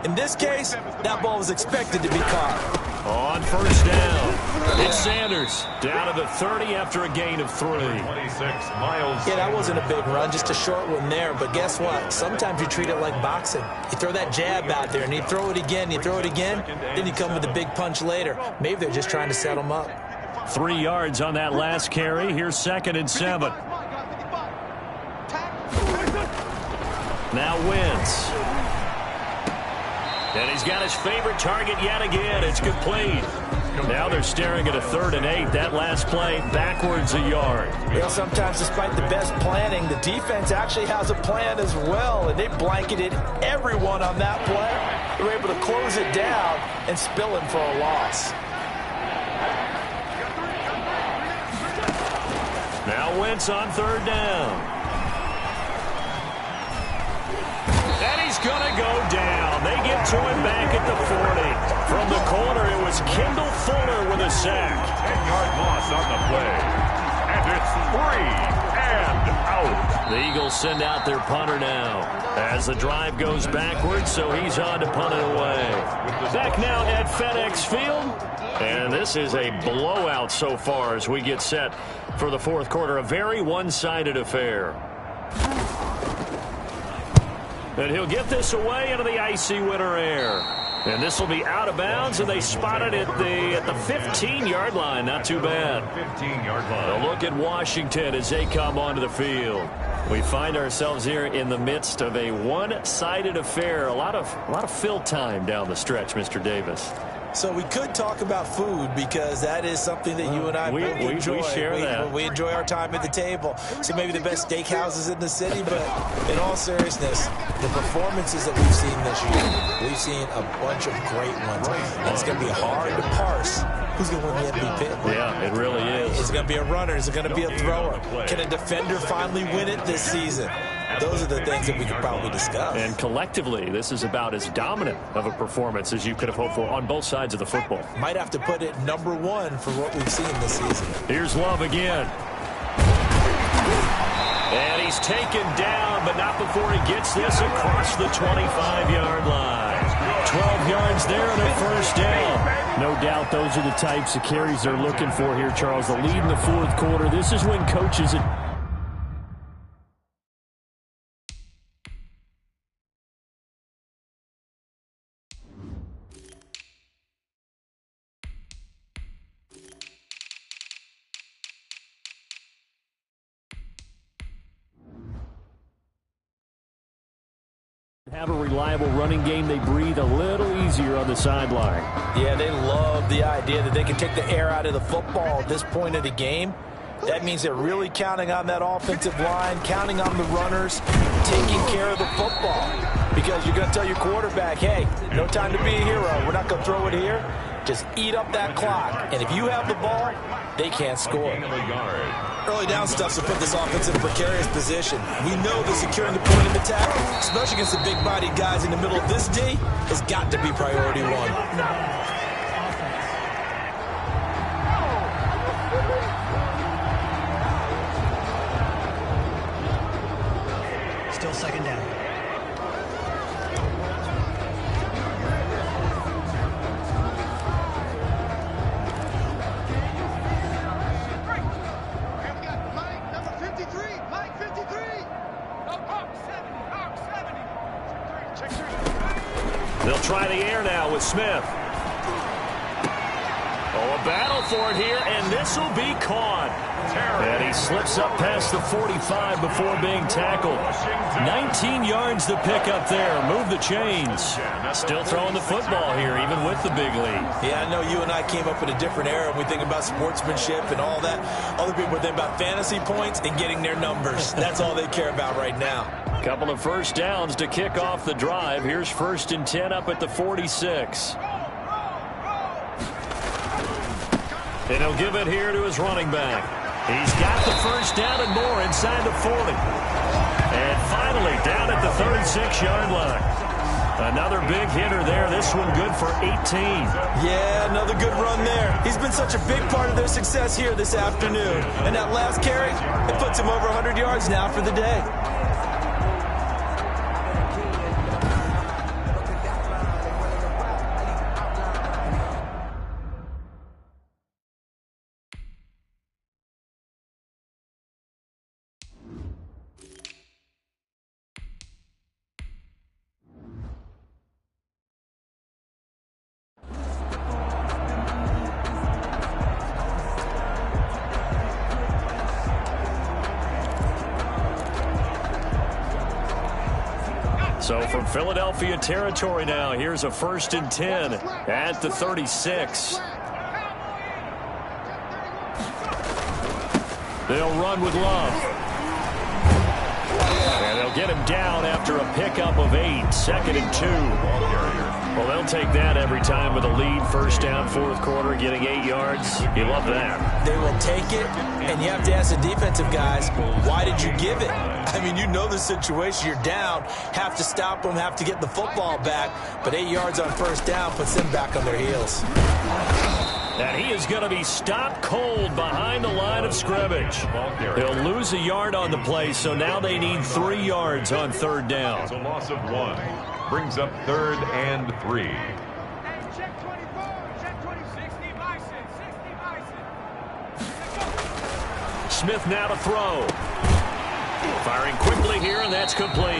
in this case, that ball was expected to be caught. On 1st down, it's Sanders down to the 30 after a gain of 3. 26 miles. Yeah, that wasn't a big run, just a short one there. But guess what? Sometimes you treat it like boxing. You throw that jab out there, and you throw it again, then you come with a big punch later. Maybe they're just trying to set them up. 3 yards on that last carry. Here's 2nd and 7. Now Wentz. And he's got his favorite target yet again. It's complete. Now they're staring at a 3rd and 8. That last play backwards a yard. Well, sometimes despite the best planning, the defense actually has a plan as well, and they blanketed everyone on that play. They were able to close it down and spill him for a loss. Now Wentz on 3rd down. And he's going to go down. They get to him back at the 40. From the corner, it was Kendall Fuller with a sack. 10-yard loss on the play. And it's 3 and out. The Eagles send out their punter now as the drive goes backwards, so he's on to punt it away. Back now at FedEx Field. And this is a blowout so far as we get set for the 4th quarter. A very one-sided affair. And he'll get this away into the icy winter air. And this will be out of bounds, and they spot it at the 15-yard line. Not too bad. 15-yard line. A look at Washington as they come onto the field. We find ourselves here in the midst of a one-sided affair. A lot of fill time down the stretch, Mr. Davis. So we could talk about food because that is something that you and I both enjoy. We share that. We enjoy our time at the table. So maybe the best steakhouses in the city, but in all seriousness, the performances that we've seen this year, we've seen a bunch of great ones. And it's going to be hard to parse who's going to win the MVP. Yeah, it really is. Is it going to be a runner? Is it going to be a thrower? Can a defender finally win it this season? Those are the things that we could probably discuss. And collectively, this is about as dominant of a performance as you could have hoped for on both sides of the football. Might have to put it #1 for what we've seen this season. Here's Love again. And he's taken down, but not before he gets this across the 25-yard line. 12 yards there and a first down. No doubt those are the types of carries they're looking for here, Charles. The lead in the fourth quarter. This is when coaches... have a reliable running game. They breathe a little easier on the sideline. Yeah, they love the idea that they can take the air out of the football at this point of the game. That means they're really counting on that offensive line, counting on the runners, taking care of the football. Because you're going to tell your quarterback, hey, no time to be a hero. We're not going to throw it here. Just eat up that clock. And if you have the ball, they can't score. Early down stuff to put this offense in a precarious position. We know that securing the point of attack, especially against the big-bodied guys in the middle of this D, has got to be priority one. Still second down. They'll try the air now with Smith. Oh, a battle for it here, and this will be caught. And he slips up past the 45 before being tackled. 19 yards to pick up there. Move the chains. Still throwing the football here, even with the big lead. Yeah, I know you and I came up in a different era when we think about sportsmanship and all that. Other people think about fantasy points and getting their numbers. That's all they care about right now. Couple of first downs to kick off the drive. Here's 1st and 10 up at the 46. And he'll give it here to his running back. He's got the first down and more inside the 40. And finally down at the 36-yard line. Another big hitter there. This one good for 18. Yeah, another good run there. He's been such a big part of their success here this afternoon. And that last carry, it puts him over 100 yards now for the day. So from Philadelphia territory now, here's a 1st and 10 at the 36. They'll run with Love. And they'll get him down after a pickup of 8. 2nd and 2. Well, they'll take that every time with a lead. First down, fourth quarter, getting 8 yards. You love that. They will take it, and you have to ask the defensive guys, why did you give it? I mean, you know the situation. You're down, have to stop them, have to get the football back, but 8 yards on first down puts them back on their heels. And he is going to be stopped cold behind the line of scrimmage. He'll lose a yard on the play, so now they need 3 yards on third down. It's a loss of 1. Brings up 3rd and 3. Smith now to throw. Firing quickly here, and that's complete.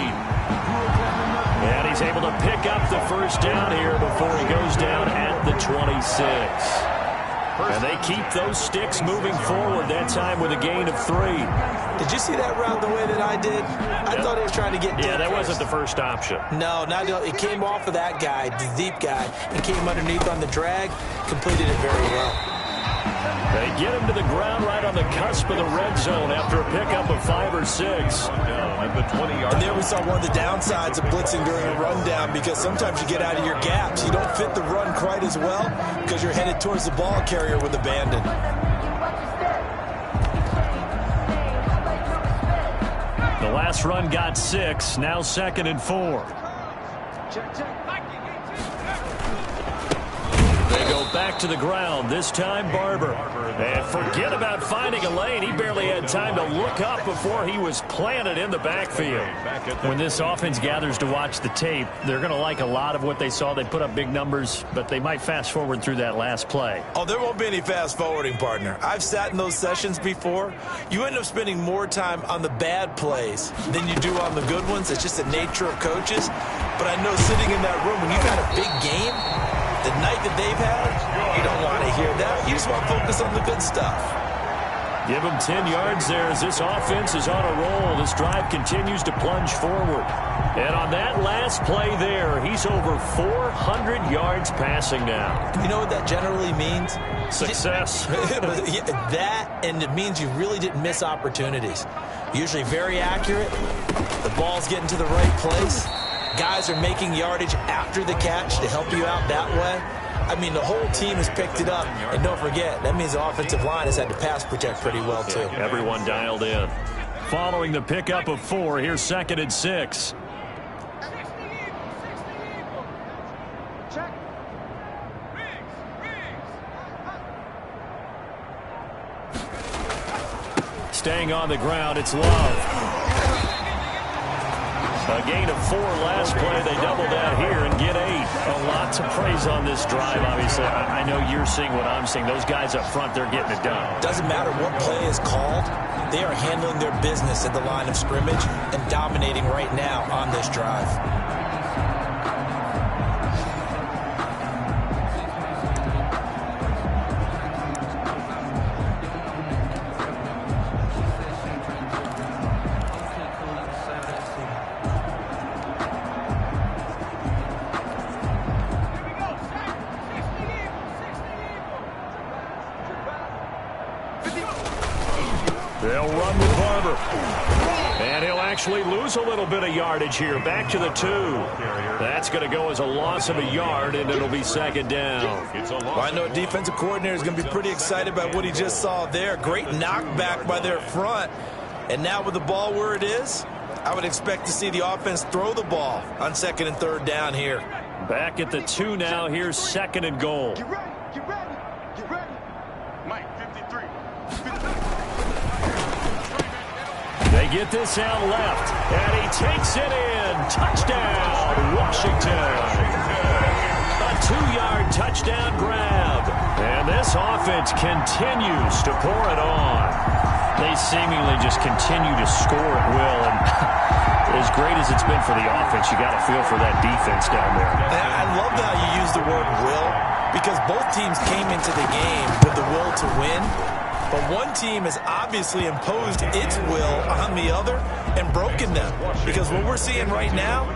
And he's able to pick up the first down here before he goes down at the 26. And they keep those sticks moving forward, that time with a gain of 3. Did you see that route the way that I did? I thought he was trying to get deep. Yeah, that wasn't the first option. No, it came off of that guy, the deep guy, and came underneath on the drag, completed it very well. They get him to the ground right on the cusp of the red zone after a pickup of 5 or 6. At the 20-yard. And there we saw one of the downsides of blitzing during a rundown, because sometimes you get out of your gaps. You don't fit the run quite as well because you're headed towards the ball carrier with abandon. The last run got 6. Now 2nd and 4. They go back to the ground, this time Barber. And forget about finding a lane. He barely had time to look up before he was planted in the backfield. When this offense gathers to watch the tape, they're going to like a lot of what they saw. They put up big numbers, but they might fast forward through that last play. Oh, there won't be any fast forwarding, partner. I've sat in those sessions before. You end up spending more time on the bad plays than you do on the good ones. It's just the nature of coaches. But I know sitting in that room, when you've had a big game, the night that they've had, you don't want to hear that. You just want to focus on the good stuff. Give them 10 yards there as this offense is on a roll. This drive continues to plunge forward. And on that last play there, he's over 400 yards passing now. You know what that generally means? Success. That, and it means you really didn't miss opportunities. Usually very accurate. The ball's getting to the right place. Guys are making yardage after the catch to help you out that way. I mean, the whole team has picked it up. And don't forget, that means the offensive line has had to pass protect pretty well, too. Everyone dialed in. Following the pickup of 4, here's 2nd and 6. Staying on the ground, it's Love. A gain of 4 last play. They double that here and get 8. A lot to praise on this drive, obviously. I know you're seeing what I'm seeing. Those guys up front, they're getting it done. Doesn't matter what play is called. They are handling their business at the line of scrimmage and dominating right now on this drive. They'll run with Barber. And he'll actually lose a little bit of yardage here. Back to the 2. That's going to go as a loss of a yard, and it'll be 2nd down. Well, I know a defensive coordinator is going to be pretty excited about what he just saw there. Great knockback by their front. And now with the ball where it is, I would expect to see the offense throw the ball on 2nd and 3rd down here. Back at the 2 now. Here's 2nd and goal. Get ready. Get ready. Get ready. Mike, 53. They get this out left, and he takes it in. Touchdown, Washington. A 2-yard touchdown grab. And this offense continues to pour it on. They seemingly just continue to score at will. And as great as it's been for the offense, you got to feel for that defense down there. I love how you use the word will, because both teams came into the game with the will to win. But one team has obviously imposed its will on the other and broken them. Because what we're seeing right now...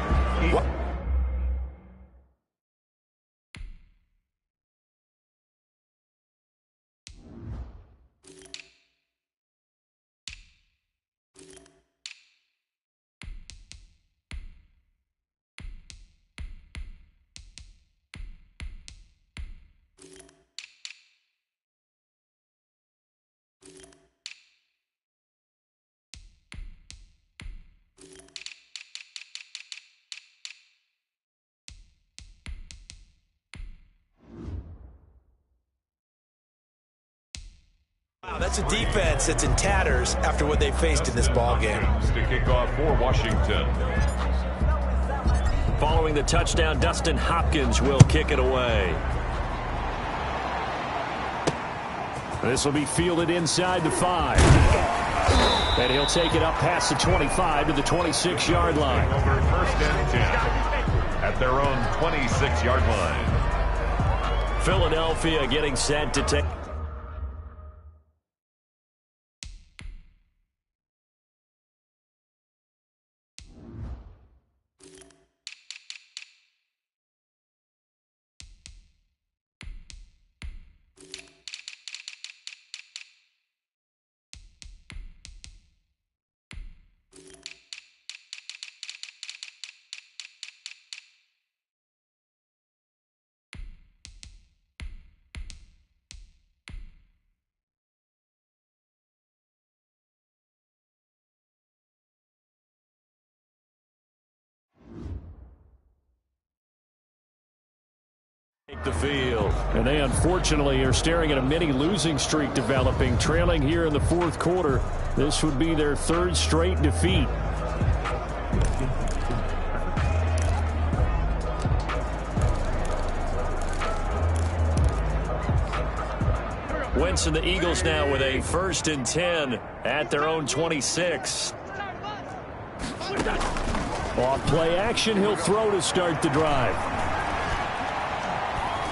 Wow, that's a defense that's in tatters after what they faced in this ball game. To kick off for Washington. Following the touchdown, Dustin Hopkins will kick it away. This will be fielded inside the 5. And he'll take it up past the 25 to the 26-yard line. Over 1st and 10 at their own 26-yard line. Philadelphia getting set to take... the field. And they unfortunately are staring at a mini losing streak developing, trailing here in the fourth quarter. This would be their third straight defeat. Wentz and the Eagles now with a 1st and 10 at their own 26. Off play action, he'll throw to start the drive.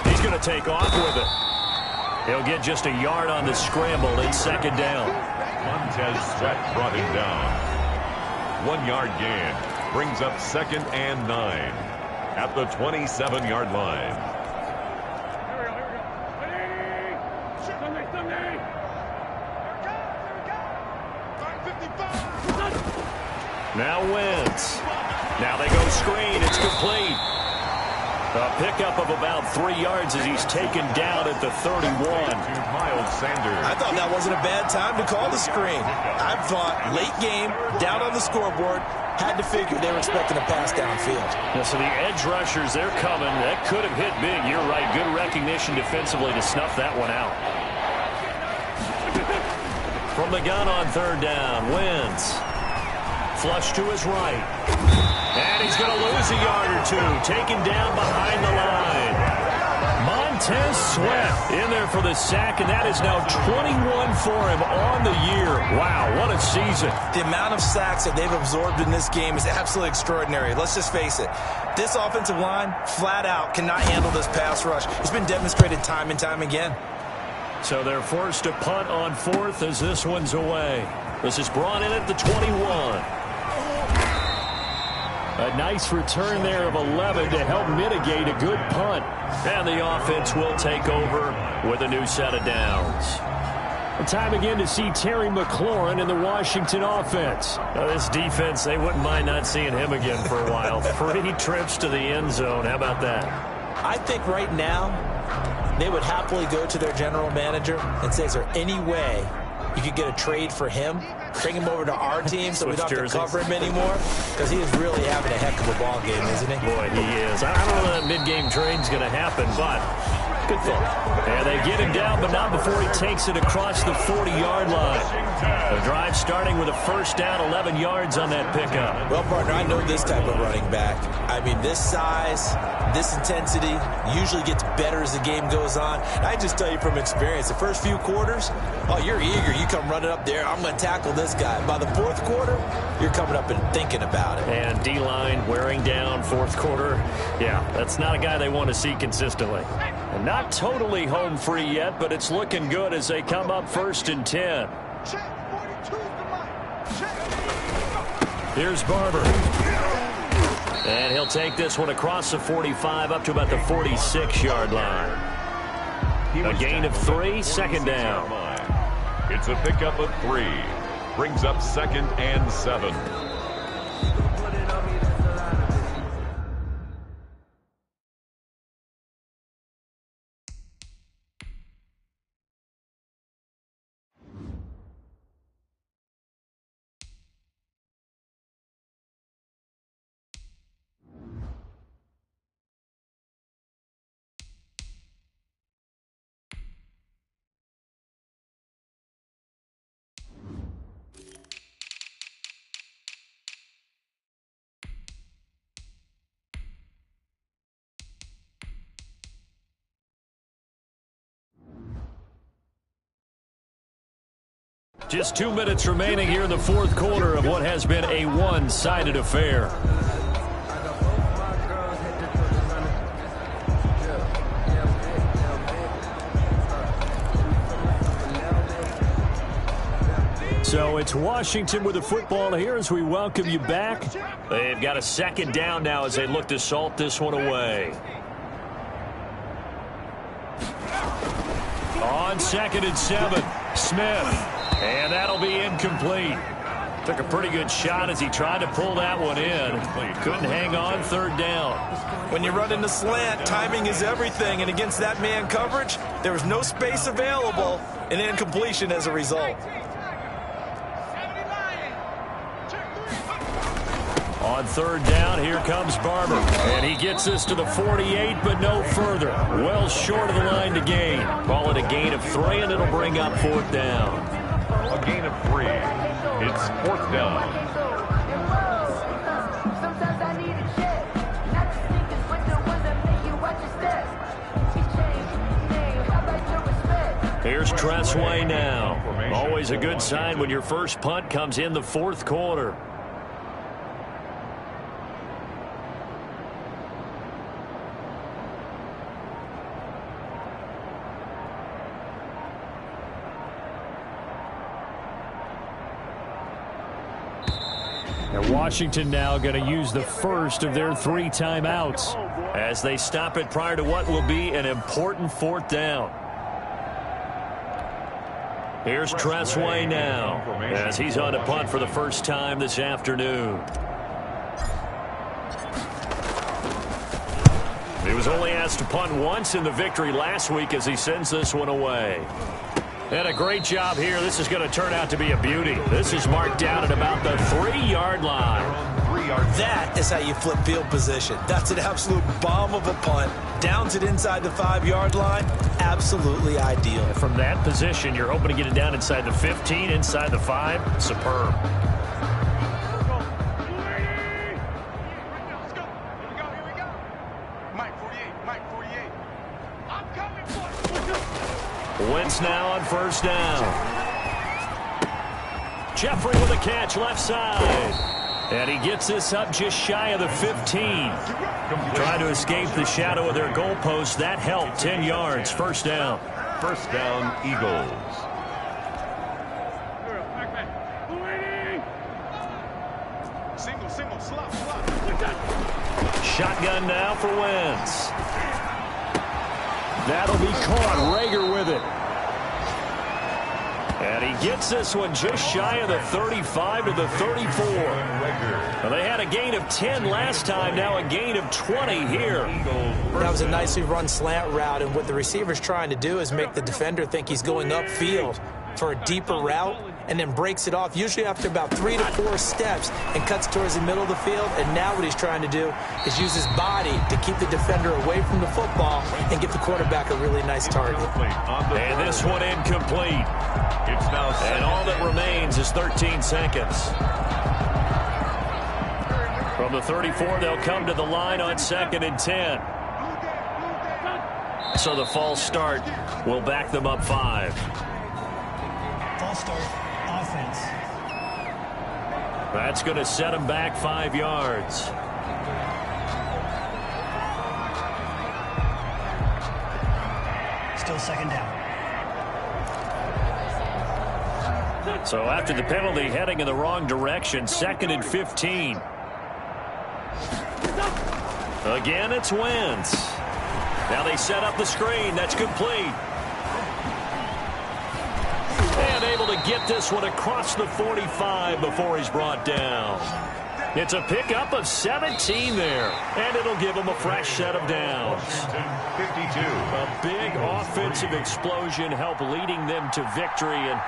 He's going to take off with it. He'll get just a yard on the scramble. It's 2nd down. Montez Sweat brought him down. 1-yard gain brings up 2nd and 9 at the 27-yard line. Now Wentz. Now they go screen. It's complete. A pickup of about 3 yards as he's taken down at the 31. Miles Sanders. I thought that wasn't a bad time to call the screen. I thought late game, down on the scoreboard, had to figure they were expecting a pass downfield. Yeah, so the edge rushers, they're coming. That could have hit big. You're right. Good recognition defensively to snuff that one out. From the gun on 3rd down, Wentz. Flush to his right. And he's going to lose a yard or 2. Taken down behind the line. Montez Sweat in there for the sack, and that is now 21 for him on the year. Wow, what a season. The amount of sacks that they've absorbed in this game is absolutely extraordinary. Let's just face it. This offensive line, flat out, cannot handle this pass rush. It's been demonstrated time and time again. So they're forced to punt on 4th as this one's away. This is brought in at the 21. A nice return there of 11 to help mitigate a good punt. And the offense will take over with a new set of downs. And time again to see Terry McLaurin in the Washington offense. Now this defense, they wouldn't mind not seeing him again for a while. 3 trips to the end zone. How about that? I think right now they would happily go to their general manager and say, is there any way you could get a trade for him? Bring him over to our team so we don't have to cover him anymore, because he is really having a heck of a ball game, isn't he? Boy, he is. I don't know that mid-game trade's going to happen, but good thought. And they get him down, but not before he takes it across the 40-yard line. The drive starting with a 1st down, 11 yards on that pickup. Well, partner, I know this type of running back. I mean, this size, this intensity usually gets better as the game goes on. I just tell you from experience, the first few quarters, oh, you're eager. You come running up there, I'm going to tackle this guy. By the 4th quarter, you're coming up and thinking about it. And D-line wearing down 4th quarter. Yeah, that's not a guy they want to see consistently. And not totally home free yet, but it's looking good as they come up 1st and 10. Here's Barber. And he'll take this one across the 45 up to about the 46-yard line. A gain of 3, 2nd down. It's a pickup of 3. Brings up 2nd and 7. Just 2 minutes remaining here in the 4th quarter of what has been a one-sided affair. So it's Washington with the football here as we welcome you back. They've got a 2nd down now as they look to salt this one away. On 2nd and 7, Smith. And that'll be incomplete. Took a pretty good shot as he tried to pull that one in. Couldn't hang on, 3rd down. When you run in the slant, timing is everything. And against that man coverage, there was no space available, and incompletion as a result. On third down, here comes Barber. And he gets this to the 48, but no further. Well short of the line to gain. Call it a gain of 3, and it'll bring up fourth down. A gain of 3. It's fourth down. Here's Tressway now. Always a good sign when your first punt comes in the fourth quarter. And Washington now going to use the first of their 3 timeouts as they stop it prior to what will be an important fourth down. Here's Tressway now as he's on to punt for the first time this afternoon. He was only asked to punt once in the victory last week as he sends this one away. And a great job here. This is going to turn out to be a beauty. This is marked down at about the 3-yard line. That is how you flip field position. That's an absolute bomb of a punt. Downs it inside the 5-yard line. Absolutely ideal. From that position, you're hoping to get it down inside the 15, inside the 5. Superb. Wentz now on first down. Jeffrey with a catch left side. And he gets this up just shy of the 15. Trying to escape the shadow of their goalpost. That helped. 10 yards. First down. First down, Eagles. Single, slop. Shotgun now for Wentz. That'll be caught. Rager with it. And he gets this one just shy of the 35 to the 34. Well, they had a gain of 10 last time, now a gain of 20 here. That was a nicely run slant route, and what the receiver's trying to do is make the defender think he's going upfield for a deeper route and then breaks it off, usually after about 3 to 4 steps, and cuts towards the middle of the field. And now what he's trying to do is use his body to keep the defender away from the football and give the quarterback a really nice target. And this one incomplete. And all that remains is 13 seconds. From the 34, they'll come to the line on 2nd and 10. So the false start will back them up 5. False start, offense. That's going to set them back 5 yards. Still second down. So after the penalty, heading in the wrong direction, 2nd and 15. Again, it's Wentz. Now they set up the screen. That's complete. And able to get this one across the 45 before he's brought down. It's a pickup of 17 there, and it'll give him a fresh set of downs. 52. A big offensive explosion helped leading them to victory, and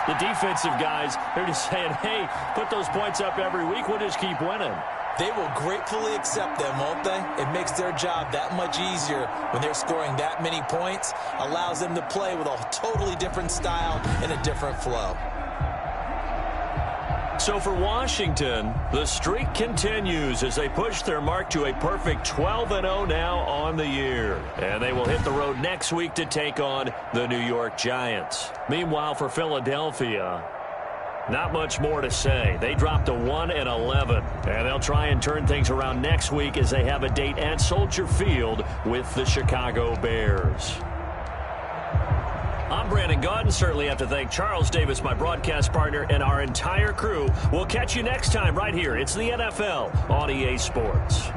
the defensive guys, they're just saying, hey, put those points up every week, we'll just keep winning. They will gratefully accept them, won't they? It makes their job that much easier when they're scoring that many points, allows them to play with a totally different style and a different flow. So for Washington, the streak continues as they push their mark to a perfect 12-0 now on the year. And they will hit the road next week to take on the New York Giants. Meanwhile, for Philadelphia, not much more to say. They dropped to 1-11, and they'll try and turn things around next week as they have a date at Soldier Field with the Chicago Bears. I'm Brandon Gaudin. Certainly have to thank Charles Davis, my broadcast partner, and our entire crew. We'll catch you next time right here. It's the NFL on EA Sports.